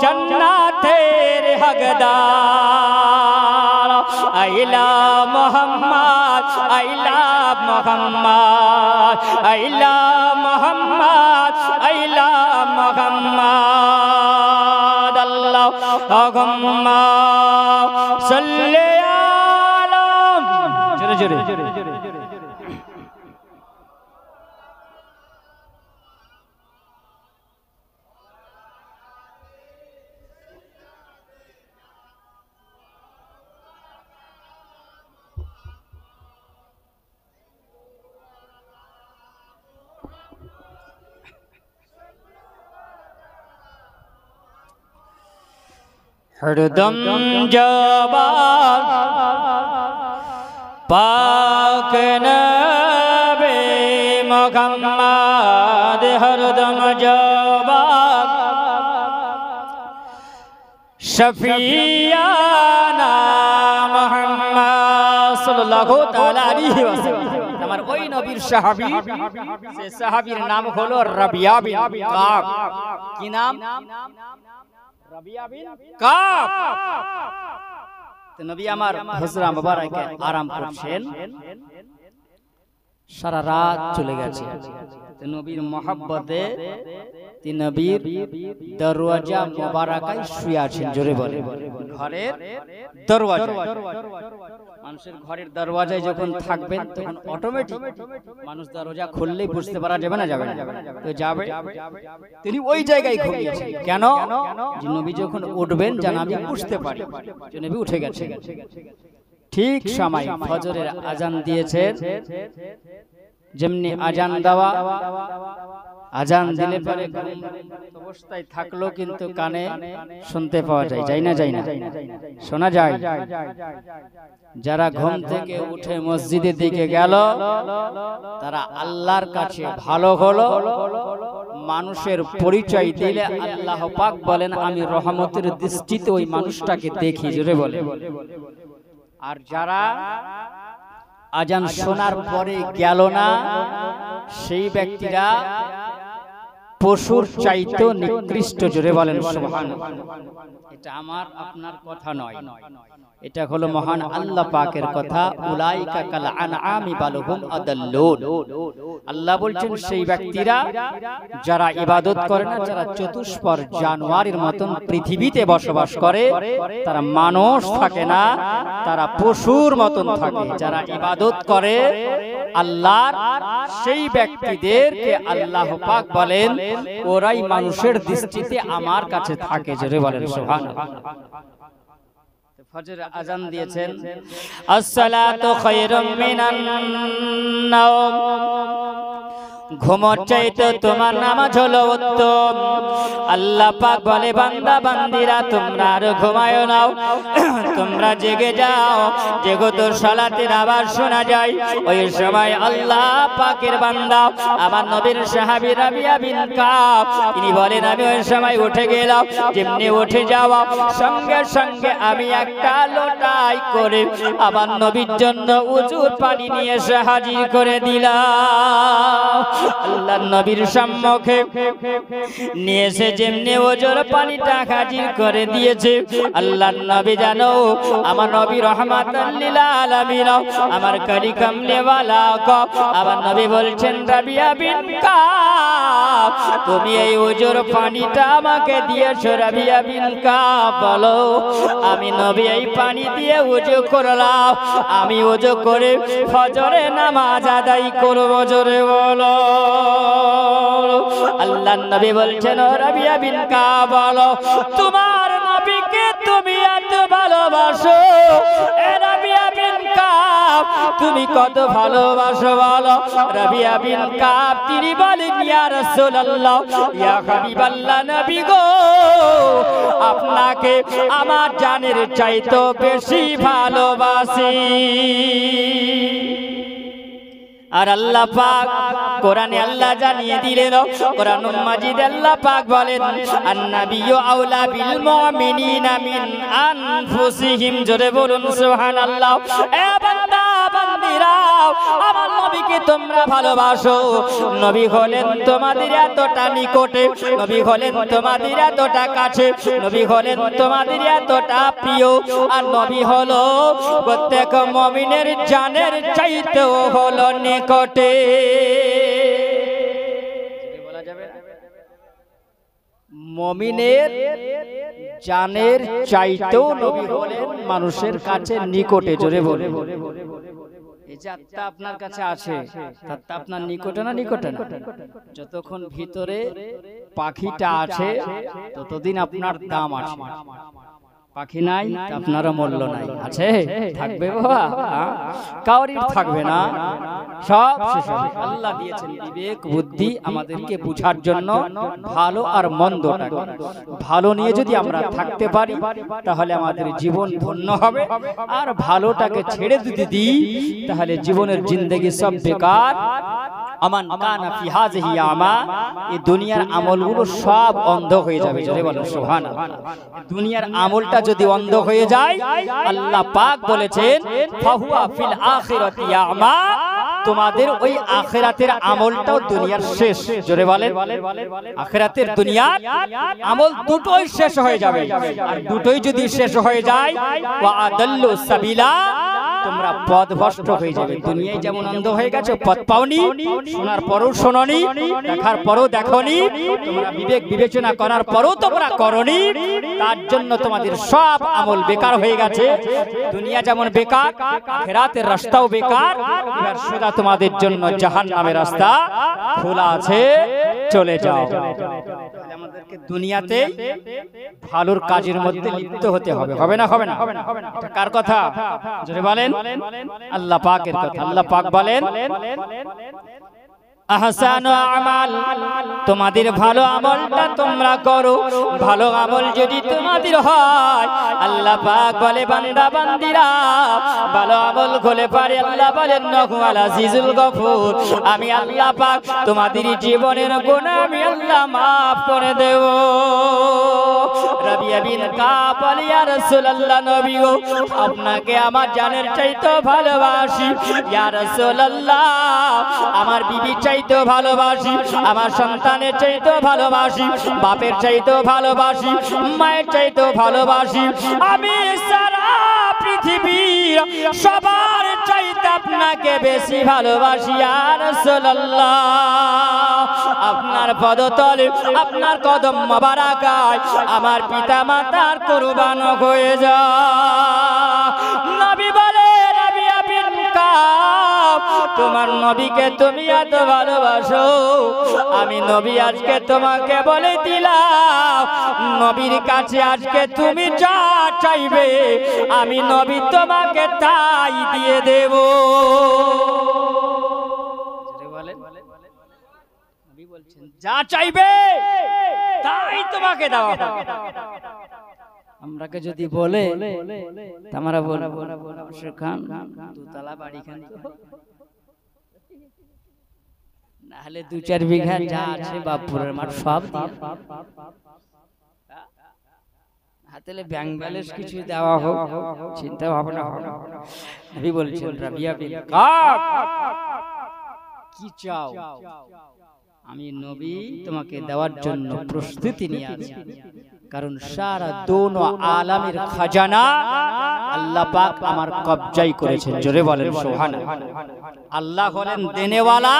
জান্নাতের হকদার। আইলা মুহাম্মদ, আইলা মুহাম্মদ, আইলা মুহাম্মদ, আইলা মুহাম্মদ। আল্লাহুম্মা সাল্লি আলা, জোরে জোরে हरदम जवान पाक नबी मुहम्मद, हरदम जवान शफियाना मुहम्मद सल्लल्लाहु ताला अलैहि वसल्लम। আমার ওই নবীর সাহাবী, সে সাহাবীর নাম হলো রাবিয়া বিন কাব। কি নাম? রাবিয়া বিন কাব। তো নবী আমার হুজরা মুবারকে আরাম করছেন, সারা রাত চলে গেছে। তো নবীর মহব্বতে তিনি নবীর দরওয়াজা মুবারাকায় শুয়ে আছেন। জোরে বলে ঘরের দরওয়াজা। মানুষের ঘরের দরওয়াজায় যখন থাকবেন তখন অটোমেটিক মানুষ দরজা খুললেই বুঝতে পারা যাবে না, যাবে না তো যাবে। তিনি ওই জায়গায় ঘুমিয়েছেন। কেন? যে নবী যখন উঠবেন যেন আমি বুঝতে পারি যে নবী উঠে গেছে। ঠিক সময় ফজরের আজান দিয়েছেন। যেমনি আজান দেওয়া, আজান দিলে পরে অবস্থায় থাকলো কিন্তু কানে শুনতে পাওয়া যায়, যায় না যায় না শোনা যায়। যারা ঘুম থেকে উঠে মসজিদের দিকে গেল তারা আল্লাহর কাছে ভালো হলো। মানুষের পরিচয় দিলে আল্লাহ পাক বলেন আমি রহমতের দৃষ্টিতে ওই মানুষটাকে দেখি। জোরে বলে। আর যারা আজান শোনার পরে গেল না সেই ব্যক্তিরা পশুর চাইতে নিকৃষ্ট। জোরে বলেন সুবহানাল্লাহ। এটা আমার আপনার কথা নয়, এটা হলো মহান আল্লাহ পাকের কথা। উলাইকা কাল আনআমি বাল হুম আদাল্লুন। আল্লাহ বলছেন সেই ব্যক্তিরা যারা ইবাদত করে না, যারা চতুষ্পর জানোয়ারের মতন পৃথিবীতে বসবাস করে, তারা মানুষ থাকে না, তারা পশুর মতন থাকে। যারা ইবাদত করে আল্লাহর, সেই ব্যক্তিদেরকে আল্লাহ পাক বলেন ওরাই মানুষের দৃষ্টিতে আমার কাছে থাকে। জোরে বলেন সুবহানাল্লাহ। ফজর আজান দিয়েছেন, আসসালাতু খায়রুম মিনান নাওম। ঘুমোর চাইতে তোমার নামাজ হলো উত্তম। আল্লাহ পাক বলে বান্দা বান্দিরা তোমরা আর ঘুমায়ো না, তোমরা জেগে যাও। জেগো তো সালাতের আওয়াজ শোনা যায়। ওই সময় আল্লাহ পাকের বান্দা আমার নবীর সাহাবী রাবিয়া বিন কাব, তিনি বলেন আমি ওই সময় উঠে গেলাম। যেমনি উঠে যাওয়া সঙ্গে সঙ্গে আমি একটা লোটাই করে আমার নবীর জন্য উজুর পানি নিয়ে এসে হাজির করে দিলাম। আল্লাহ নবীর সম্মুখে নিয়ে এসে যেমনি ওজোর পানিটা হাজির করে দিয়েছে, আল্লাহ নবী জানো আমার নবী রহমাতাল লিল আলামিন, আমার কারি কামলে ওয়ালা ক। আমার নবী বলছেন রাবিয়া বিন কাব, তুমি এই ওজোর পানিটা আমাকে দিয়েছো। রাবিয়া বিন কাব বলো, আমি নবী এই পানি দিয়ে ওযু করলাম, আমি ওযু করে ফজরে নামাজ আদায় করব। জোরে বলো। আল্লাহ নবী বলছেন রাবিয়া বিন কাব বলো, তোমার নবীকে তুমি এত ভালোবাসো। এ রাবিয়া বিন কাব তুমি কত ভালোবাসো বলো। রাবিয়া বিন কাব তিনি বলেন ইয়া রাসূলুল্লাহ, ইয়া হাবিবাল্লাহ নবী গো, আপনাকে আমার জানের চাইতে বেশি ভালোবাসি। আর আল্লাহ পাক কোরআনে আল্লাহ জানিয়ে দিলেন, কোরআনুল মাজিদে আল্লাহ পাক বলেন আন-নাবিয়্যু আওলা বিল মুমিনিনা মিন আনফুসিহিম। জোরে বলুন সুবহানাল্লাহ। এ বান্দা বান্দিরা আমার নবীকে তোমরা ভালোবাসো। নবী হলেন তোমাদের এতটা নিকটে, নবী হলেন তোমাদের এতটা কাছে, নবী হলেন তোমাদের এতটা প্রিয়। আর নবী হলো প্রত্যেক মুমিনের জানের চাইতেও হলো নিকটে। বলা যাবে মুমিনের জানের চাইতেও নবী হলেন মানুষের কাছে নিকটে। জোরে বলে। এই যে আত্মা আপনার কাছে আছে, আত্মা আপনার নিকটে না নিকটে না? যতক্ষণ ভিতরে পাখিটা আছে ততদিন আপনার দাম আছে। পাখি নাই আপনারও মূল্য নাই। আছে থাকবে বাবা, কাউরির থাকবে না, সব শেষ হবে। আল্লাহ দিয়েছেন বিবেক বুদ্ধি আমাদেরকে বুঝার জন্য। ভালো আর মন্দটাকে ভালো নিয়ে যদি আমরা থাকতে পারি তাহলে আমাদের জীবন ধন্য হবে। আর ভালোটাকে ছেড়ে যদি দিই তাহলে জীবনের জিন্দেগি সব বেকার। আমান কানা ফি হাযিহি আমা, এই দুনিয়ার আমলগুলো সব অন্ধ হয়ে যাবে। জোরে বলেন সুবহানাল্লাহ। দুনিয়ার আমলটা যদি অন্ধ হয়ে যায়, আল্লাহ পাক বলেছেন ফাহুয়া ফিল আখিরাতি আমা, তোমাদের ওই আখিরাতের আমলটাও দুনিয়ার শেষ। জোরে বলেন। আখিরাতের দুনিয়ার আমল দুটোই শেষ হয়ে যাবে। আর দুটোই যদি শেষ হয়ে যায় ওয়া আদাল্লু সাবিলা, তোমরা পথভ্রষ্ট হয়ে যাবে। দুনিয়ায় যেমন অন্ধ হয়ে গেছো, পথ পাওনি, শোনার পরও শোনোনি, দেখার পরও দেখোনি, তোমরা বিবেক বিবেচনা করার পরও তোমরা করনি, তার জন্য তোমাদের সব আমল বেকার হয়ে গেছে। দুনিয়া যেমন বেকার, আখিরাতের রাস্তাও বেকার। এবার সোজা তোমাদের জন্য জাহান্নামের রাস্তা খোলা আছে, চলে যাও। আমাদেরকে দুনিয়াতে ভালোর কাজের মধ্যে লিপ্ত হতে হবে। হবে না? হবে না? এটা কার কথা? জোরে বলেন। আল্লাহ পাকের কথা। আল্লাহ পাক বলেন আহসানু আমাল, তোমাদের ভালো আমলটা তোমরা করো। ভালো আমল যদি তোমাদের হয়, আল্লাহ পাক বলে বান্দা বান্দিরা ভালো আমল হলে পারে আল্লাহ বলেন নহু আল আজিজুল গফুর, আমি আল্লাহ পাক তোমাদের জীবনের গুনাহ আমি আল্লাহ maaf করে দেব। রাবিয়া বিন কাব বলে ইয়া রাসূলুল্লাহ নবী গো, আপনাকে আমার জানের চাইতে ভালোবাসি। ইয়া রাসূলুল্লাহ আমার বিবি চাইতে ভালোবাসি, আমার সন্তান সন্তানের চাইতেও ভালোবাসি, বাপের চাইতেও ভালোবাসি, মায়ের চাইতেও ভালোবাসি। আমি সারা পৃথিবীর সবার চাইতে আপনাকে বেশি ভালোবাসি ইয়া রাসূলুল্লাহ। আপনার পদতলে, আপনার কদম মোবারকায় আমার পিতা মাতার কুরবান হয়ে যায়। নবী বলে, রাবিয়া বিন কাব, তোমার নবীকে তুমি এত ভালোবাসো, আমি নবী আজকে তোমাকে বলে দিলাম, নবীর কাছে আজকে তুমি যা চাইবে আমি নবী তোমাকে তাই দিয়ে দেব। যা চাইবে তাই তোমাকে দেওয়া হবে। আমরাকে যদি বলে তোমরা বলবো খান দুতলা বাড়ি খান, নাহলে 2-4 বিঘা যা আছে বাপুরের মাঠ সব দিয়ে হাতেলে ব্যাংক ব্যালেন্স কিছু দেওয়া হোক, চিন্তা ভাবনা হবে। নবী বলছেন, রাবিয়া বিন কাব কি চাও? আমি নবী তোমাকে দেওয়ার জন্য প্রস্তুতি নিয়ে আছি, কারণ সারা দোনো আলামের খাজানা আল্লাহ পাক আমার কবজায় করেছেন। জোরে বলেন সুবহানাল্লাহ। আল্লাহ হলেন দেনেওয়ালা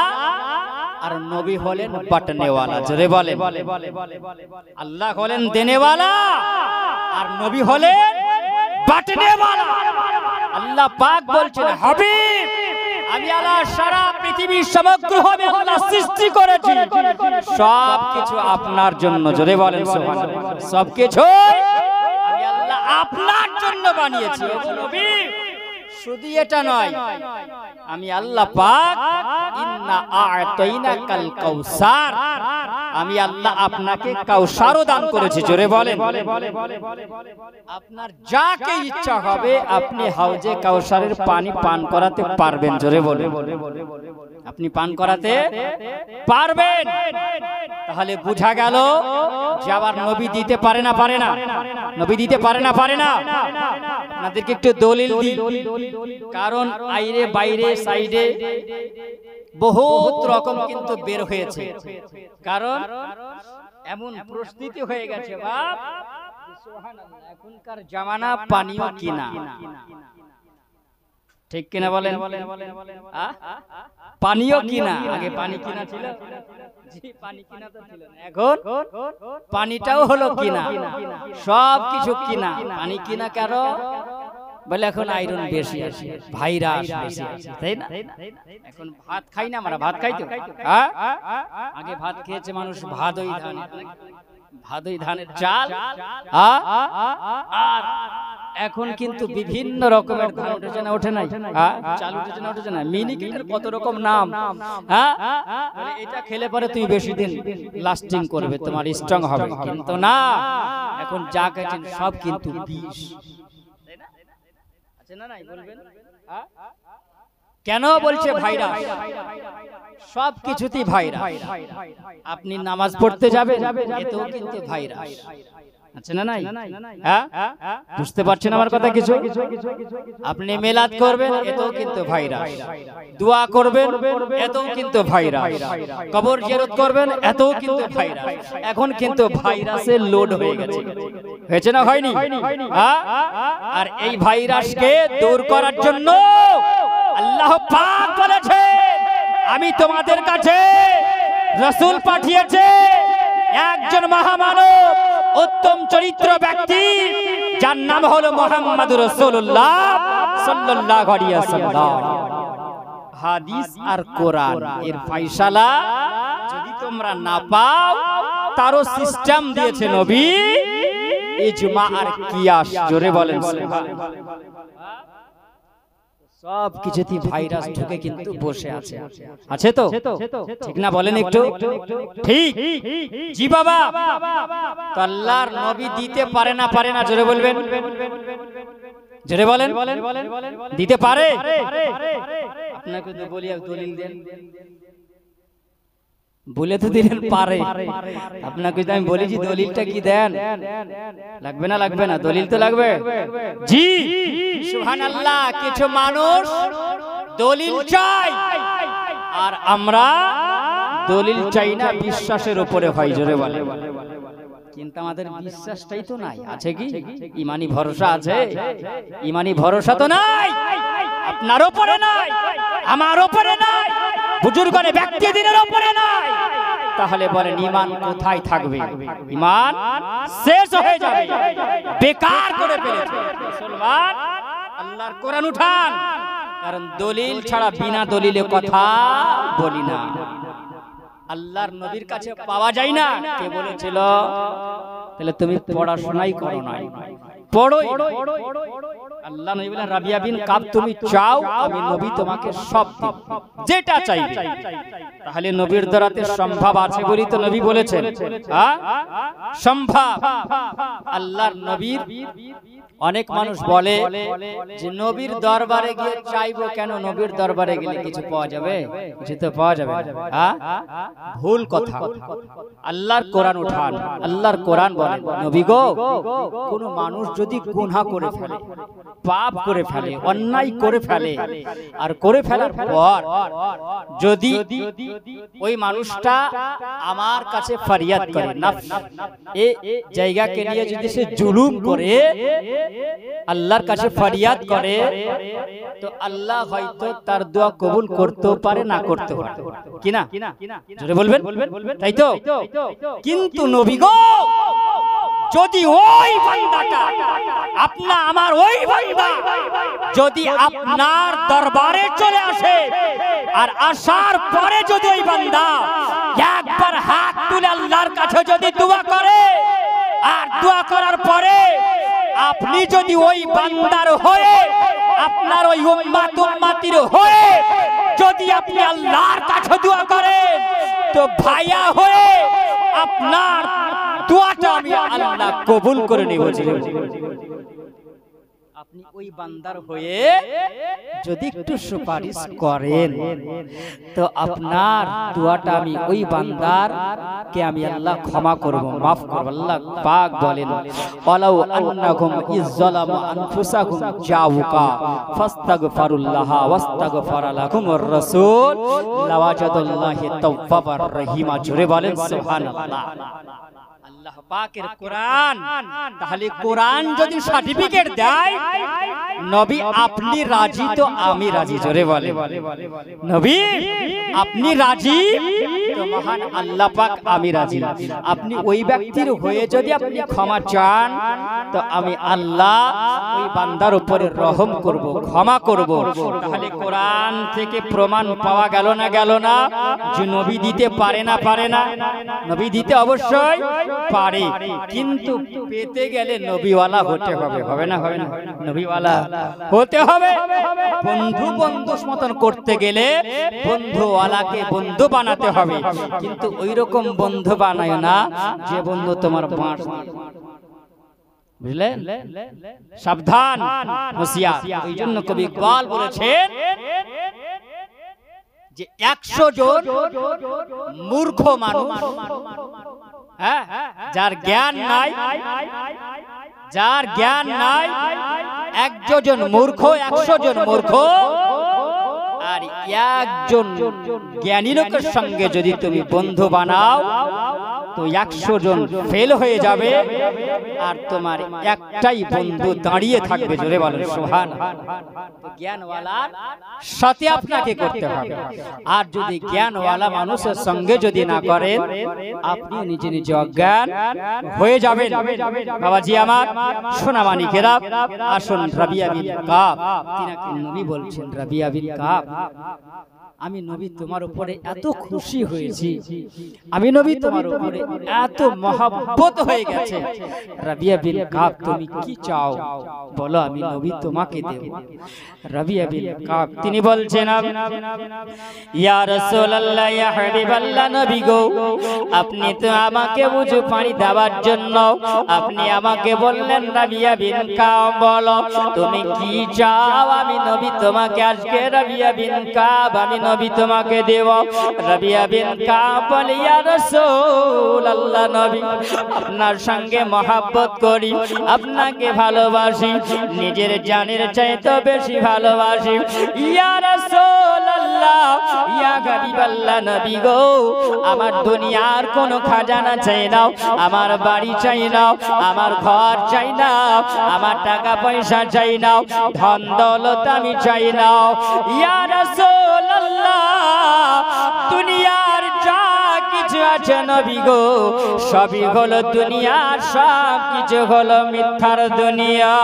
আর নবী হলেন বাটনেওয়ালা। জোরে বলেন, আল্লাহ হলেন দেনেওয়ালা আর নবী হলেন বাটনেওয়ালা। আল্লাহ পাক বলছেন, হাবিব আমি আল্লাহ সারা পৃথিবীর সমগ্র হবে আল্লাহ সৃষ্টি করেছি, সবকিছু আপনার জন্য। জোরে বলেন সুবহানাল্লাহ। সবকিছু আমি আল্লাহ আপনার জন্য বানিয়েছি। নবী শুধু এটা নয়, আমি আল্লাহ পাক ইন্না আ'তাইনাকাল কাউসার, আমি আল্লাহ আপনাকে কাউসারও দান করেছি। জোরে বলেন, আপনার যাকে ইচ্ছা হবে আপনি হাউজে কাউসারের পানি পান করাতে পারবেন। জোরে বলেন, আপনি পান করাতে পারবেন। তাহলে বোঝা গেল যে আবার নবী দিতে পারে না, পারে না, নবী দিতে পারে না, পারে না। আপনাদেরকে একটু দলিল দিই, কারণ আইরে বাইরে সাইডে বহুত রকম কিন্তু বের হয়েছে, কারণ এমন পরিস্থিতি হয়ে গেছে বাপ, এখনকার জামানা পানিও কিনা, ঠিক কিনা বলেন? পানিও কিনা। আগে পানি কিনা ছিল, পানি কিনা তো ছিল না, এখন পানিটাও হলো কিনা, সব কিছু কিনা। পানি কিনা কেন বলে? এখন আয়রন বেশি আছে, ভাইরাস বেশি আছে, তাই না? এখন ভাত খাই না আমরা, ভাত খাই তো, আগে ভাত খেয়েছে মানুষ ভাদই ধান, ভাদই ধানের চাল, আর এখন কিন্তু বিভিন্ন রকমের ধান উঠেছে না, ওঠে নাই? চাল উঠেছে না, উঠেছে না? মিনিকেটের কত রকম নাম। এটা খেলে পরে তুমি বেশি দিন লাস্টিং করবে, তোমার স্ট্রং হবে, কিন্তু না, এখন যা খাচ্ছেন সব কিন্তু বিষ। কেন বলছে ভাইরাস? সব কিছুতেই ভাইরাস। আপনি নামাজ পড়তে যাবেন, এতেও কিন্তু ভাইরাস আছে না নাই? বুঝতে পারছেন আমার কথা কিছু? আপনি মিলাদ করবেন, এতেও কিন্তু ভাইরাস। দোয়া করবেন, এতেও কিন্তু ভাইরাস। কবর জিয়ারত করবেন, এতেও কিন্তু ভাইরাস। এখন কিন্তু ভাইরাসের লোড হয়ে গেছে, হয়েছে না হয়নি? আর এই ভাইরাসকে দূর করার জন্য আল্লাহ পাক বলেছে, আমি তোমাদের কাছে রাসূল পাঠিয়েছে, একজন মহামানব, উত্তম চরিত্র ব্যক্তি, যার নাম হলো মুহাম্মদুর রাসূলুল্লাহ সাল্লাল্লাহু আলাইহি ওয়াসাল্লাম। হাদিস আর কোরআন এর ফয়সালা যদি তোমরা না পাও, তারও সিস্টেম দিয়েছে নবী, ইজমা আর কিয়াস। জোরে বলেন সুবহানাল্লাহ। সব কিছুতে ভাইরাস ঢুকে কিন্তু বসে আছে, আছে তো? ঠিক না বলেন একটু? ঠিক। জি বাবা, তো আল্লাহর নবী দিতে পারে না, পারে না? জোরে বলবেন, জোরে বলেন। দিতে পারে? আপনাকে তো বলি দলিল দেন, বলে তো দিলেন পারে। আপনাকে আমি বলেছি দলিলটা কি দেন? লাগবে না, লাগবে না? দলিল তো লাগবে। জি সুবহানাল্লাহ। কিছু মানুষ দলিল চাই আর আমরা দলিল চাই না, বিশ্বাসের উপরে হয়, জোরে বলে। কিন্তু আমাদের বিশ্বাসটাই তো নাই, আছে কি? ইমানি ভরসা আছে? ইমানি ভরসা তো নাই, আপনার উপরে নাই, আমার উপরে নাই, বুজুর্গের ব্যক্তিদের উপরে নাই। তাহলে বলেন ইমান কোথায় থাকবে? ইমান শেষ হয়ে যাবে, বেকার করে ফেলেছে। মুসলমান, আল্লাহর কোরআন উঠান, কারণ দলিল ছাড়া বিনা দলিলে কথা বলি না। আল্লাহর নবীর কাছে পাওয়া যায় না, কে বলেছিল? তাহলে তুমি পড়াশোনাই করো নাই, পড়োই। আল্লাহ নবী বলেন রাবিয়া বিন কাব, তুমি চাও আমি নবী তোমাকে সব দেব, যেটা চাইবে। তাহলে নবীর দ্বারাতে সম্ভব আছে বলি তো নবী বলেছেন, হ্যাঁ সম্ভব। আল্লাহর নবীর অনেক মানুষ বলে যে নবীর দরবারে গিয়ে চাইবো কেন? নবীর দরবারে গেলে কিছু পাওয়া যাবে? কিছু তো পাওয়া যাবে না। হ্যাঁ, ভুল কথা। আল্লাহর কোরআন উঠান, আল্লাহর কোরআন বলেন নবী গো, কোন মানুষ যদি গুনাহ করে ফেলে, পাপ করে ফেলে, অন্যায় করে ফেলে, আর করে ফেলার পর যদি ওই মানুষটা আমার কাছে ফরিয়াদ করে, নফস এই জায়গাকে নিয়ে যদি সে জুলুম করে আল্লাহর কাছে ফরিয়াদ করে, তো আল্লাহ হয়তো তার দোয়া কবুল করতেও পারে, না করতে পারে, কি না? জোরে বলবেন, তাই তো? কিন্তু নবী গো, যদি ওই বান্দাটা, আপনা আমার ওই বান্দা যদি আপনার দরবারে চলে আসে, আর আসার পরে যদি ওই বান্দা একবার হাত তুলে আল্লাহর কাছে যদি দোয়া করে, আর দোয়া করার পরে আপনি যদি ওই বান্দার হয়ে, আপনার ওই উম্মতির হয়ে যদি আপনি আল্লাহর কাছে দোয়া করেন, তো ভাইয়া হয়ে আপনার দোয়াটা আমি আল্লাহ কবুল করে নেব। আপনি ওই বান্দার হয়ে যদি একটু সুপারিশ করেন, তো আপনার দোয়াটা আমি ওই বান্দার কে আমি আল্লাহ ক্ষমা করব, মাফ করব। আল্লাহ পাক বলেন ওয়ালাউ আন্নাকুম ইযলামু আনফুসাকুম জাউকা ফাস্তাগফিরুল্লাহ ওয়াস্তাগফারা লাকুমুর রাসূল লাওয়াজাদাল্লাহি তাওয়াবার রহিমা। জোরে বলেন সুবহানাল্লাহ। আল্লাহ পাকের কোরআন, তাহলে কোরআন যদি সার্টিফিকেট দেয় নবী আপনি রাজি তো আমি রাজি। জোরে বলে নবী আপনি রাজি তো মহান আল্লাহ পাক আমি রাজি। আপনি ওই ব্যক্তির হয়ে যদি আপনি ক্ষমা চান, তো আমি আল্লাহ ওই বান্দার উপরে রহম করব, ক্ষমা করব। তাহলে কোরআন থেকে প্রমাণ পাওয়া গেল না? গেল না যে নবী দিতে পারে না? পারে না। নবী দিতে অবশ্যই পারে, কিন্তু পেতে গেলে নবীওয়ালা হতে হবে। হবে না? হবে না? নবীওয়ালা হতে হবে। বন্ধু বন্ধুর মতন করতে গেলে বন্ধুওয়ালাকে বন্ধু বানাতে হবে, কিন্তু ওই রকম বন্ধু বানায় না যে বন্ধু তোমার বাঁশ। বুঝলেন? সাবধান, হুঁশিয়ার। এই জন্য কবি ইকবাল বলেছেন যে 100 জন মূর্খ মানুষ, হ্যাঁ, যার জ্ঞান নাই, যার জ্ঞান নাই, 100 জন মূর্খ, 100 জন মূর্খ, আর একজন জ্ঞানী লোকের সঙ্গে যদি তুমি বন্ধু বানাও, তো 100 জন ফেল হয়ে যাবে, আর তোমার একটাই বন্ধু দাঁড়িয়ে থাকবে। জোরে বলেন সুবহানাল্লাহ। জ্ঞানওয়ালার সাথে আপনাকে করতে হবে, আর যদি জ্ঞানওয়ালা মানুষের সঙ্গে যদি না করেন, আপনি নিজে নিজে অজ্ঞান হয়ে যাবেন। বাবাজি আমার, সোনামানিকেরা, আসুন রাবিয়া বিন কাব, তিনাকে নবী বলছেন, রাবিয়া বিন কাব, আমি নবী তোমার উপরে এত খুশি হয়েছি, আমি নবী তোমার উপরে এত মহব্বত হয়ে গেছে। রাবিয়া বিন কাব, তুমি কি চাও বলো, আমি নবী তোমাকে দেব। রাবিয়া বিন কাব তিনি বলছেন, ইয়া রাসূলুল্লাহ, ইয়া হাবিবাল্লাহ, নবী গো, আপনি তো আমাকে উজু পানি দেওয়ার জন্য আপনি আমাকে বললেন, রাবিয়া বিন কাব বলো তুমি কি চাও, আমি নবী তোমাকে আজকে, রাবিয়া বিন কাব, আমি নবী তোমাকে দেব। রাবিয়া বিন কাব বলে ইয়া রাসূল আল্লাহ নবী আপনার সঙ্গে মহব্বত করি, আপনাকে ভালোবাসি, নিজের জানের চাইতে বেশি ভালোবাসি। ইয়া রাসূলুল্লাহ ইয়া হাবিবাল্লাহ নবী গো, আমার দুনিয়ার কোনো খাজানা চাই না, আমার বাড়ি চাই না, আমার ঘর চাই না, আমার টাকা পয়সা চাই না, ধন দৌলত আমি চাই না। ইয়া রাসূলুল্লাহ দুনিয়ার যা কিছু আছে নবী গো সবই হলো দুনিয়ার, সব কিছু হলো মিথ্যার দুনিয়া।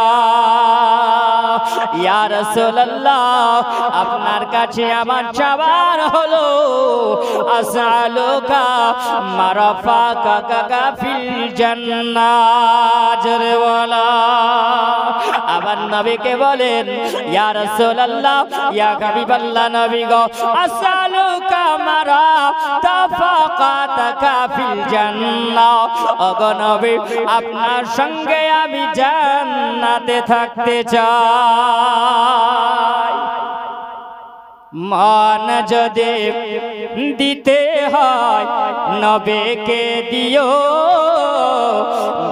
ইয়া রাসূলুল্লাহ আপনার কাছে আমার চাওয়ার হলো আসআলুকা মারাফাকা ফিল জান্নাত। জোরে বলা আবার নবীকে বলেন ইয়া রাসূলুল্লাহ ইয়া হাবিবাল্লাহ নবী গো আসআলুকা মারাফাকা ফিল জান্নাত। ওগো নবী আপনার সঙ্গে আমি জান্নাতে থাকতে চাই। মান যদি দিতে হয় নবীকে দিও,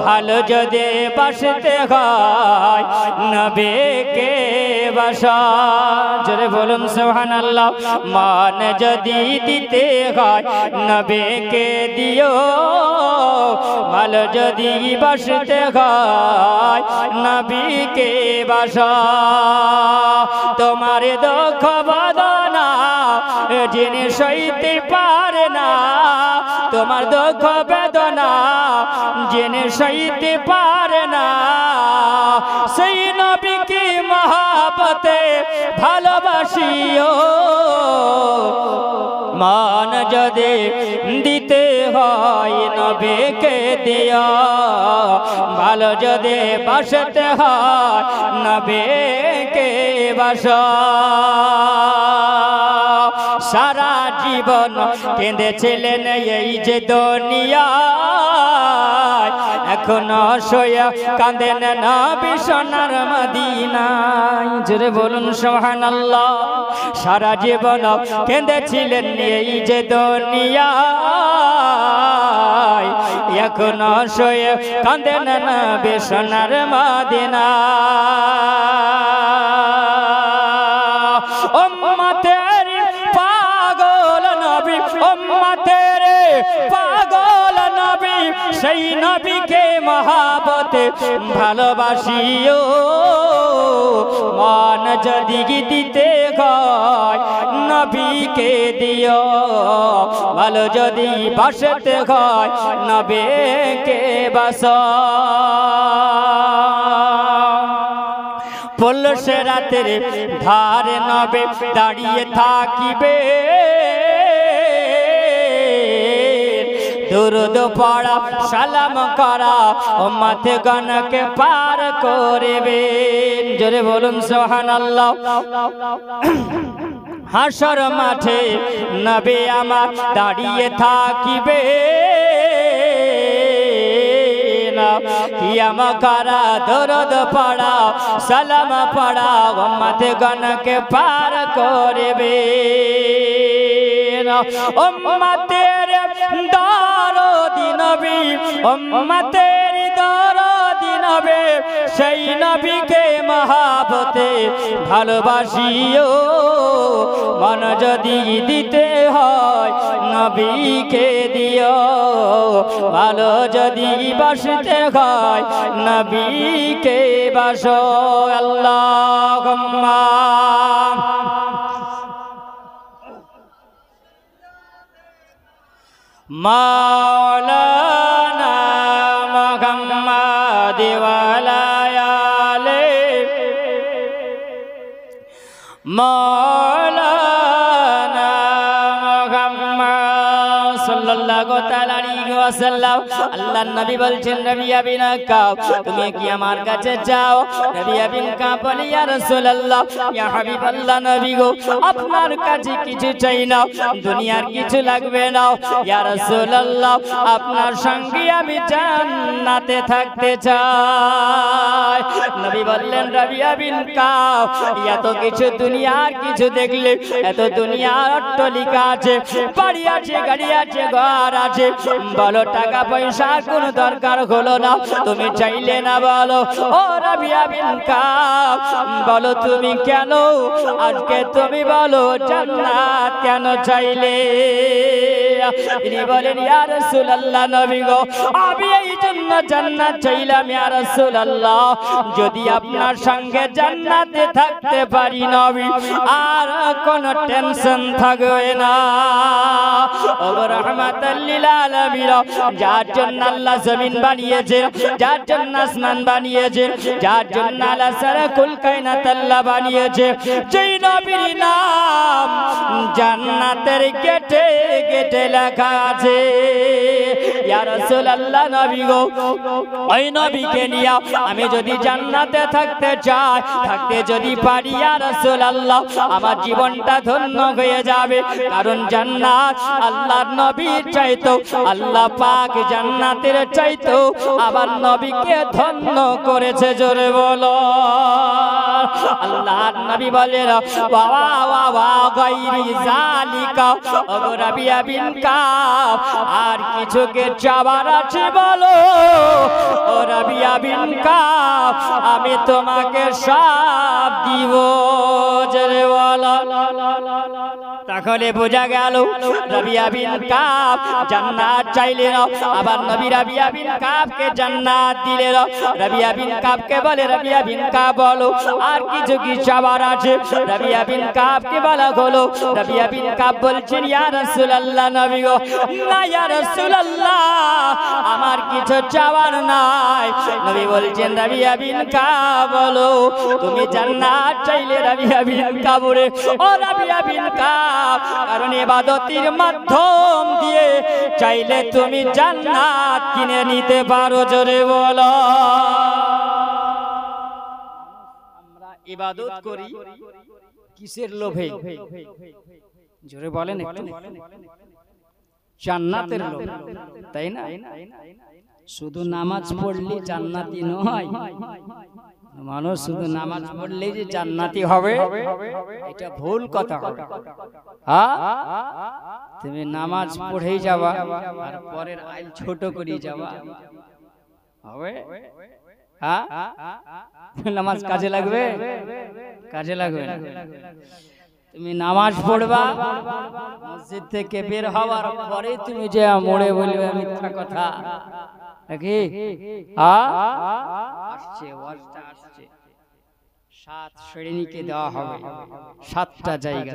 ভালো যদি বাসতে হয় নবীকে বাসা। জোরে বলুন সুবহানাল্লাহ। মান যদি দিতে হয় নবীকে দিও, ভালো যদি বাসতে হয় নবীকে বাসা। তোমার দুঃখ বেদনা যিনি সইতে পারে না, তোমার দুঃখ বেদনা যিনি সইতে পারে না, সেই নবীকে মহব্বতে ভালোবাসিও। মান যদি দিতে হয় নবীকে দিও, ভালো যদি বাসতে হয় নবীকে বাসা। সারা জীবন কেঁদেছিলেন এই যে দুনিয়ায়, এখনো শোয়া কাঁদেন নবী সোনার মদিনায়। জোরে বলুন সুবহানাল্লাহ। সারা জীবন কেঁদেছিলেন এই যে দুনিয়ায়, এখনো শোয়া কাঁদেন নবী সোনার মদিনায়। উম্মতের পাগল নবী, উম্মতের পাগল নবী, সেই নবীকে মহব্বতে ভালোবাসিও। মান যদি দিতে হয় নবীকে দিও, ভালো যদি বাসতে হয় নবীকে বাসা। পলসে রাতের ধারে নবী দাঁড়িয়ে থাকিবে, দুরুদ পড়া সালাম করা উম্মতে গণকে পার করবেন। জোরে বলুন সুবহানাল্লাহ। হাসর মাঠে নবী আমার দাঁড়িয়ে থাকিবে, কিয়াম করা দরুদ পড়া সালাম পড়া উম্মতে গণকে পার করবে। উম্মতের দরদি নবী, উম্মতের দরদি নবী, সেই নবীকে মহব্বতে ভালোবাসিও। মন যদি দিতে হয় নবীকে দিও, ভালো যদি বাসতে হয় নবীকে বাসো। আল্লাহুম্মা মাওলানা মুহাম্মাদ ওয়ালা আলি মাওলানা মুহাম্মাদ সাল্লাল্লাহু তাআলা আলাইহি ওয়াসাল্লাম। আল্লাহর নবী বলছেন রাবিয়া বিন কাব তুমি কি আমার কাছে যাও? রাবিয়া বিন কাব বলে ইয়া রাসূলুল্লাহ ইয়া হাবিবাল্লাহ নবী গো আপনার কাছে কিছু চাই না, দুনিয়ার কিছু লাগবে না। ইয়া রাসূলুল্লাহ আপনার সঙ্গে আমি জান্নাতে থাকতে চাই। নবী বললেন রাবিয়া বিন কাব এত কিছু দুনিয়ার কিছু দেখলে, এত দুনিয়ার অট্টালিকা আছে, বাড়ি আছে, গাড়ি আছে, ঘর আছে, বলো টাকা পয়সার কোনো দরকার হলো না, তুমি চাইলে না বলো ও রাবিয়া বিন কাব বলো তুমি কেন আজকে তুমি বলো জান্নাত কেন চাইলে? তিনি বলেন ইয়া রাসূলুল্লাহ নবী গো আমি এই জন্য জান্নাত চাইলাম ইয়া রাসূলুল্লাহ যদি আপনার সঙ্গে জান্নাতে থাকতে পারি নবী আর কোনো টেনশন থাকবে না। ও রাহমাতাল লিল আলামিন যার জন্য আল্লাহ জমিন বানিয়েছেন, যার জন্য আসমান বানিয়েছেন, যার জন্য আল্লাহ সারা কুল কায়নাত আল্লাহ বানিয়েছে, যেই নবীর নাম জান্নাতের গেটে গেটে লেখা আছে। ইয়া রাসূলুল্লাহ নবী গো ওই নবীকে নিয়ে আমি যদি জান্নাতে থাকতে চাই, থাকতে যদি পারি ইয়া রাসূলুল্লাহ আমার জীবনটা ধন্য হয়ে যাবে। কারণ জান্নাত আল্লাহর নবীর চাইতো, আল্লাহ পাক জান্নাতের চাইতো আবার নবীকে ধন্য করেছে। জোরে বলো আল্লাহর নবী বলেন ওয়া ওয়া ওয়া গায়রি যালিকা ও রাবিয়া বিন কাব আর কিছুকে চাওয়ার আছে বলো ও রাবিয়া বিন কাব আমি তোমাকে সব দিব। জোরে বলো তাহলে বোঝা গেল রাবিয়া বিন কাব জান্নাত চাইলেন, আবার নবী রাবিয়া বিন কাবকে জান্নাত দিলেন। রাবিয়া বিন কাবকে বলে রাবিয়া বিন কাব বলো আর কিছু কি চাওয়ার আছে? রাবিয়া বিন কাবকে বলা হলো, রাবিয়া বিন কাব বলছেন ইয়া রাসূলুল্লাহ নবী গো না ইয়া রাসূলুল্লাহ আমার কিছু চাওয়ার নাই। নবী বলছেন রাবিয়া বিন কাব বলো তুমি জান্নাত চাইলে রাবিয়া বিন কাব রে ও রাবিয়া বিন কাব কারণ ইবাদতের মাধ্যম দিয়ে চাইলে তুমি জান্নাত কিনে নিতে পারো। জোরে বলো আমরা ইবাদত করি কিসের লোভে? জোরে বলেন একটু। জান্নাতের লোভে, তাই না? শুধু নামাজ পড়লে জান্নাতি নয়, মানুষ শুধু নামাজ পড়লেই যে জান্নাতি হবে এটা ভুল কথা হবে। হ্যাঁ তুমি নামাজ পড়েই যাবা আর পরের আইল ছোট করে যাবা হবে? হ্যাঁ নামাজ কাজে লাগবে? কাজে লাগবে না। তুমি নামাজ পড়বা, মসজিদ থেকে বের হওয়ার পরে তুমি যে মোড়ে বলবে মিথ্যা কথা নাকি? আসছে ওয়াজটা আসছে, 7 শ্রেণীকে দেওয়া হবে 7টা জায়গা।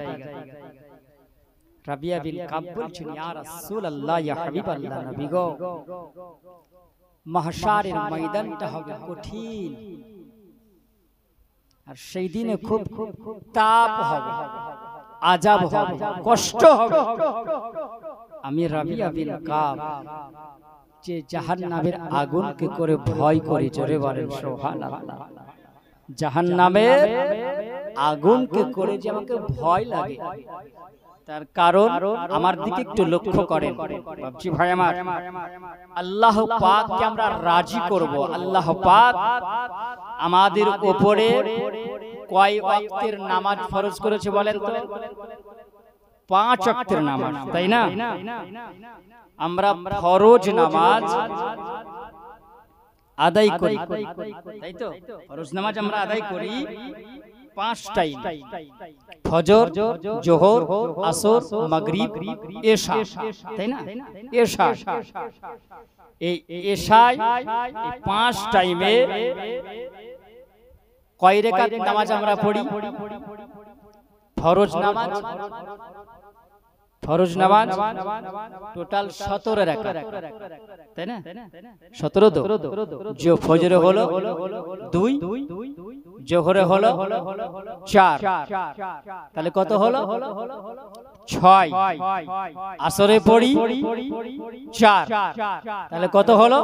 রাবিয়া বিন কাব বলছেন ইয়া রাসূলুল্লাহ ইয়া হাবিবাল্লাহ নবী গো মাহশারের ময়দানটা হবে কঠিন আর সেই দিনে খুব তাপ হবে, আযাব হবে, কষ্ট হবে। আমি রাবিয়া বিন কাব যে জাহান্নামের আগুনকে করে ভয় করি। জোরে বলেন সুবহানাল্লাহ। জাহান্নামের আগুনকে করে যে আমাকে ভয় লাগে তার কারণ আমার দিকে একটু লক্ষ্য করেন বাবজি ভাই আমার। আল্লাহ পাককে আমরা রাজি করব। আল্লাহ পাক আমাদের উপরে কয় ওয়াক্তের নামাজ ফরজ করেছে বলেন তো? 5 ওয়াক্তের নামাজ, তাই না? আমরা ফরজ নামাজ আদায় করি, তাই তো? ফরজ নামাজ আমরা আদায় করি 5 টাইম, ফজর, জোহর, আসর, মাগরিব, এশা, তাই না? এশা, এই এশায় এই 5 টাইমে কয় রাকাত নামাজ আমরা পড়ি? ফরজ নামাজ ফরজ নামাজ টোটাল 17 রাকাত, তাই না? 17 তো। যে ফজরে হলো 2, জোহরে হলো 4, তাহলে কত হলো? 6। আসরে পড়ি 4, তাহলে কত হলো?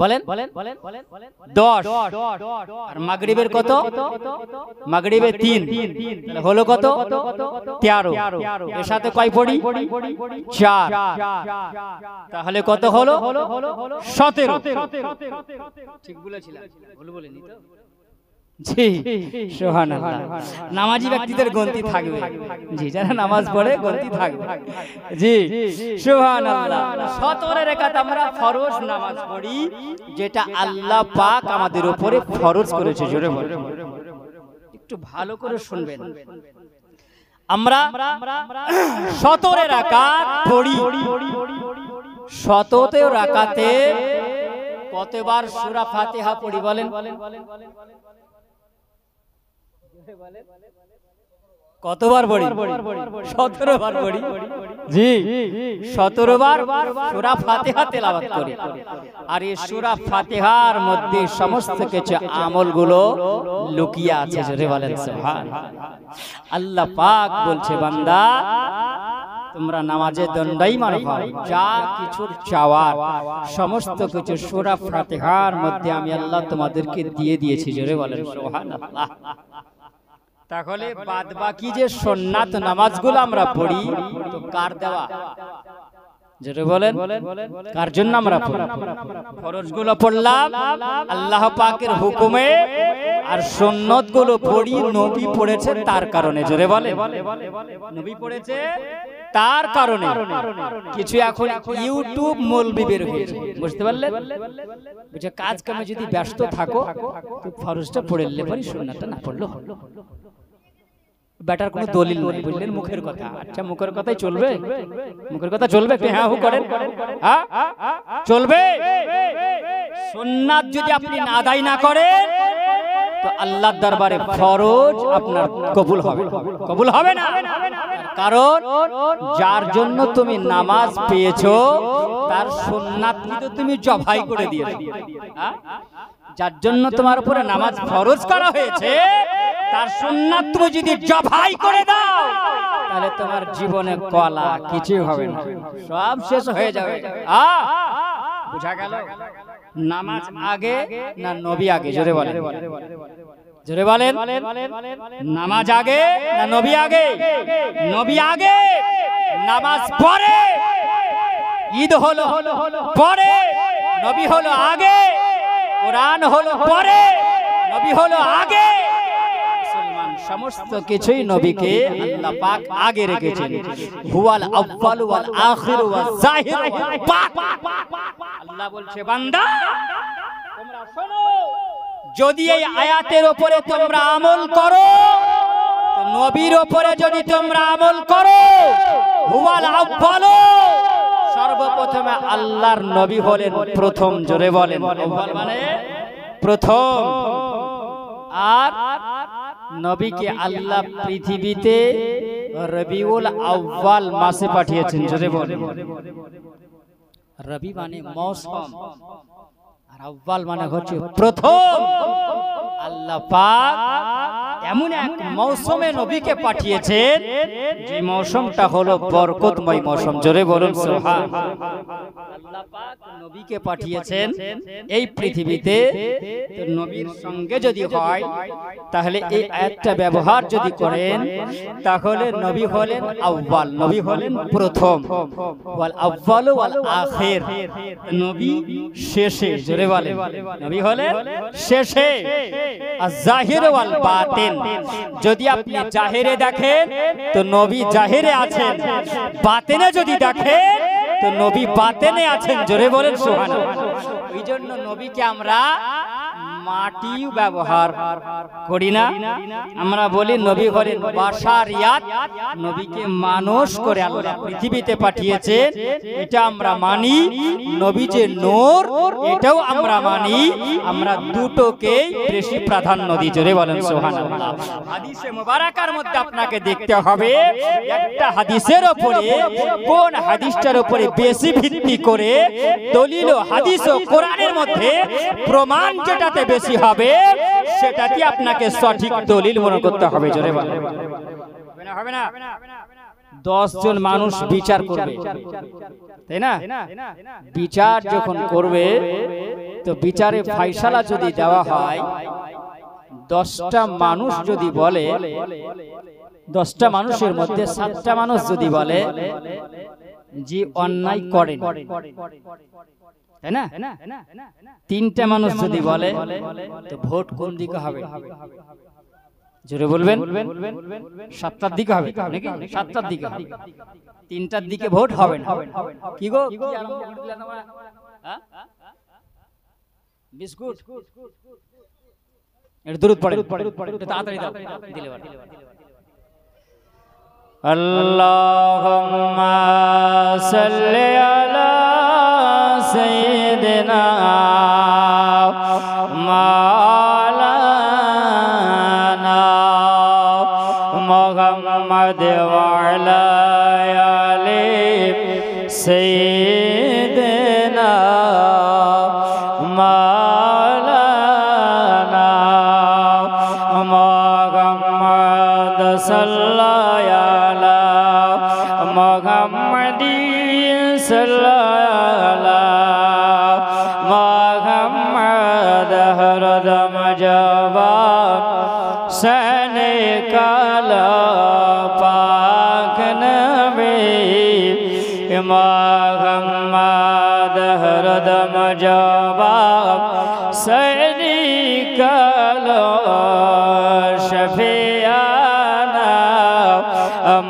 বলেন 10। আর মাগরিবের কত? মাগরিবে 3, তাহলে হলো কত? 13। এর সাথে কয় পড়ি? 4, তাহলে কত হলো? 17। ঠিক বলেছিলাম, ভুল বলিনি তো? জি, সুবহানাল্লাহ। নামাজি ব্যক্তিদের গন্তি থাকবে, জি, যারা নামাজ পড়ে গন্তি থাকবে। জি, সুবহানাল্লাহ। 17 রাকাত আমরা ফরজ নামাজ পড়ি, যেটা আল্লাহ পাক আমাদের উপরে ফরজ করেছে। জোরে বলেন, একটু ভালো করে শুনবেন। আমরা 17 রাকাত পড়ি। 17 রাকাতে কতবার সূরা ফাতিহা পড়ি বলেন? কতবার পড়ি? 17 বার পড়ি। জি, 17 বার সূরা ফাতিহা তেলাওয়াত করি। আর এই সূরা ফাতিহার মধ্যে সমস্ত কিছু আমলগুলো লুকিয়ে আছে। জোরে বলেন সুবহানাল্লাহ। আল্লাহ পাক বলছে, বান্দা তোমরা নামাজে দণ্ডায়মান হও, যা কিছু চাওয়ার সমস্ত কিছু সূরা ফাতিহার মধ্যে আমি আল্লাহ তোমাদেরকে দিয়ে দিয়েছি। জোরে বলেন সুবহানাল্লাহ। তাহলে বাদ বাকি যে সুন্নাত নামাজগুলো আমরা পড়ি, তো কার দেওয়া? যেটা বলেন, কার জন্য আমরা পড়ি? ফরজগুলো পড়লাম আল্লাহ পাকের হুকুমে, আর সুন্নতগুলো পড়ি নবী পড়েছে তার কারণে। জোরে বলেন, নবী পড়েছে তার কারণে। কিছু এখন ইউটিউব মৌলবি বের হয়েছে, বুঝতে পারলেন? বুঝে কাজ কামে যদি ব্যস্ত থাকো তো ফরজটা পড়ে নিলে পারি, সুন্নাতটা না পড়লো হলো। বেটার কোনো দলিল নেই, বুঝলেন? মুখের কথা। আচ্ছা, মুখের কথাই চলবে? মুখের কথা চলবে? হ্যাঁ হু করেন, হ্যাঁ চলবে। সুন্নাত যদি আপনি আদায় না করেন তো আল্লাহর দরবারে ফরজ আপনার কবুল হবে, কবুল হবে না। কারণ যার জন্য তুমি নামাজ পেয়েছো তার সুন্নাত তো তুমি জবাই করে দিয়েছো। যার জন্য তোমার উপরে নামাজ ফরজ করা হয়েছে তার সুন্নাত তুমি যদি জবাই করে দাও, তাহলে তোমার জীবনে কলা কিছু হবে না, সব শেষ হয়ে যাবে। বুঝা গেল? নামাজ আগে না নবী আগে? জোরে বলেন, জোরে বলেন। নামাজ আগে না নবী আগে? নবী আগে, নামাজ পরে, ঈদ হলো পরে, নবী হলো আগে, কোরআন হলো পরে, নবী হলো আগে। সমস্ত কিছুই নবীকে আল্লাহ পাক আগে রেখেছেন। হুয়াল আউয়াল ওয়াল আখির ওয়াল জাহির ওয়াল বাতিন। আল্লাহ বলছে, বান্দা তোমরা শোনো, যদি এই আয়াতের উপরে তোমরা আমল করো, তো নবীর উপরে যদি তোমরা আমল করো, হুয়াল আউয়াল, সর্বপ্রথমে আল্লাহর নবী হলেন প্রথম। জোরে বলেন, আউয়াল মানে প্রথম। আর নবীকে আল্লাহ পৃথিবীতে রবিউল আউয়াল মাসে পাঠিয়েছেন। জোরে বলেন, রবি মানে মৌসুম, আর আউয়াল মানে হচ্ছে প্রথম। আল্লাহ পাক এমন এক মৌসুমে নবীকে পাঠিয়েছেন যে মৌসুমটা হলো বরকতময় মৌসুম। জোরে বলুন সুবহানাল্লাহ। আল্লাহ পাক নবীকে পাঠিয়েছেন এই পৃথিবীতে। তো নবীর সঙ্গে যদি হয়, তাহলে এই আয়াতটা ব্যবহার যদি করেন, তাহলে নবী হলেন আউয়াল, নবী হলেন প্রথম। ওয়াল আউয়াল ওয়াল আখির, নবী শেষে। জোরে বলেন, নবী হলেন শেষে। আর জাহির ওয়াল বাতিন, যদি আপনি জাহিরে দেখেন তো নবী জাহিরে আছেন, বাতিনে যদি দেখেন তো নবী বাতিনে আছেন। জোরে বলেন সুবহানাল্লাহ। ওই জন্য নবীকে আমরা মাটিও ব্যবহার করি না। আমরা বলি নবী হলেন বাশারিয়াত, নবীকে মানুষ করে আল্লাহ পৃথিবীতে পাঠিয়েছেন, এটা আমরা মানি। নবী যে নূর, এটাও আমরা মানি। আমরা দুটোকেই বেশি প্রাধান্য দিই। জোরে বলেন সুবহানাল্লাহ। হাদিসে মুবারাকার মধ্যে আপনাকে দেখতে হবে একটা হাদিসের উপরে, কোন হাদিসটার উপরে বেশি ভিত্তি করে দলিল ও হাদিস ও কোরআনের মধ্যে প্রমাণ যেটাতে বেশি হবে সেটাকে আপনাকে সঠিক দলিল মনে করতে হবে। জোরে বলেন হবে না? 10 জন মানুষ বিচার করবে, তাই না? বিচার যখন করবে তো বিচারে ফয়সালা যদি দেওয়া হয়, 10টা মানুষ যদি বলে, 10টা মানুষের মধ্যে 7টা মানুষ যদি বলে যে অন্যায় করেন, তাই না? 3টা মানুষ যদি বলে তো ভোট কোন দিকে হবে? জোরে বলবেন। 7টার দিকে হবে নাকি? 7টার দিকে হবে। 3টার দিকে ভোট হবে না। কি গো, কি আরম্ভ করে দিলা তোমরা? হ্যাঁ, বিস্কুট এর দরুদ পড়ে, একটু তাড়াতাড়ি দাও, দিলে বাড়ি। আল্লাহুম্মা সাল্লি আলা সাইয়্যিদিনা মাওলানা মুহাম্মদ ওয়া আলা আলি সাইয়্যিদিনা মাওলানা মুহাম্মদ সাল্লাল্লাহু আলা মুহাম্মাদিন সাল্লাল্লাহু মুহাম্মদ হরদম জবান সনে কালা পাক নবী মুহাম্মদ হরদম জবান সনে কালা শফিয়ানা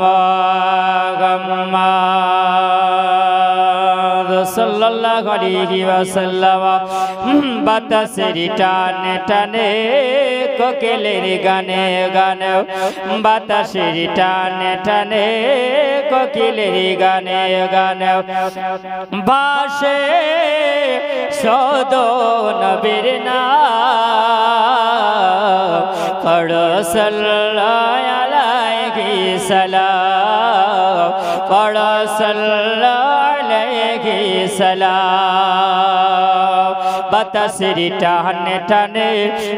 মুহাম্মদ সাল্লাল্লাহু আলাইহি ওয়াসাল্লাম। বাতাসের টানে টানে কোকিলের গানে গানে, বাতাসের টানে টানে কোকিলের গানে গানে, ভাসে সদো নবীর নাম, পড়ো সাল্লাল্লাহু আলাইহি সালাম, পড়ো সাল্লাল্লাহু আলাইহি সালাম। বাতাসের টানে টানে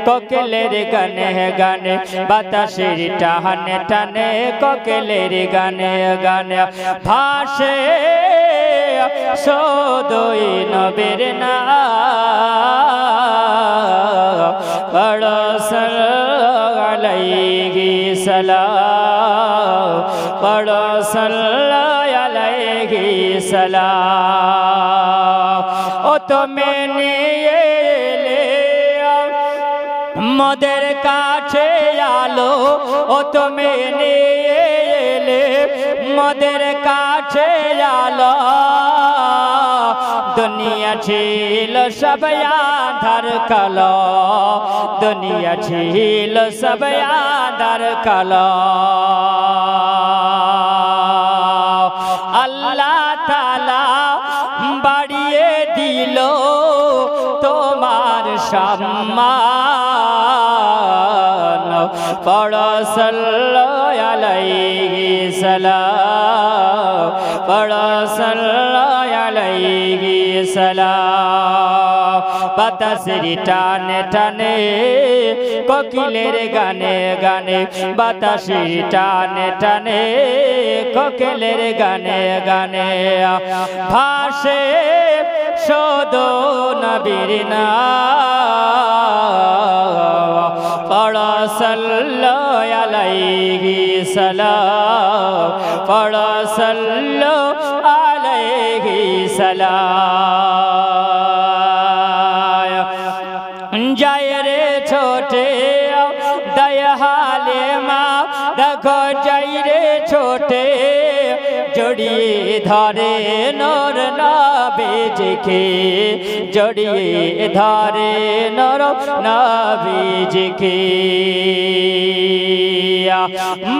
কোকিলের গানে গানে, বাতাসের টানে টানে কোকিলের গানে গানে, ভাসে সদোই নবীর নাম, পড়ো সাল্লাল্লাহু আলাইহি সালাম, পড়ো সাল্লাল্লাহু আলাইহি সালাম। ও তুমি নিয়ে এলে মোদের কাছে আলো, ও তুমি নিয়ে এলে মোদের কাছে আলো, দুনিয়া ছিল সব আঁধার কালো, দুনিয়া ছিল সব আঁধার কালো। আল্লাহ তাআলা বাড়িয়ে দিল তোমার সম্মান, পড়ো সাল্লাল্লাহু আলাইহি সালাম, পড়ো সাল্লাল্লাহু আলাইহি সালাম। বাতাসের টানে টানে কোকিলের গানে গানে, বাতাসের টানে টানে কোকিলের গানে গানে, ভাসে সদো নবীর নাম, পড়ো সাল্লাল্লাহু আলাইহি সালাম, পড়ো সাল্লাল্লাহু আলাইহি সালাম। যায় রে ছোটে দয়ালে মা, দেখো যাই রে ছোটে জড়িয়ে ধরে নূর নবী জিকে জড়িয়ে ধরে নর নবীজিকে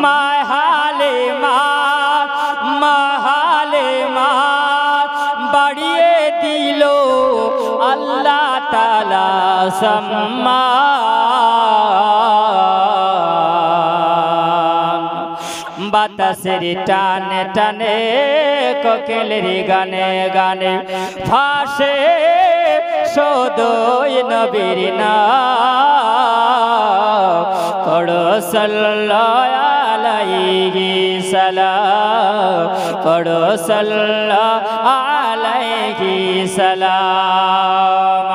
মাহালে মাহালে বাড়িয়ে দিল আল্লাহ তাআলা সম্মান বাতাসের টানে টানে কোকিলের গানে গানে ভাসে সদয় নবীর নাম পড়ো সাল্লাল্লাহু আলাইহি সালাম পড়ো সাল্লাল্লাহু আলাইহি সালাম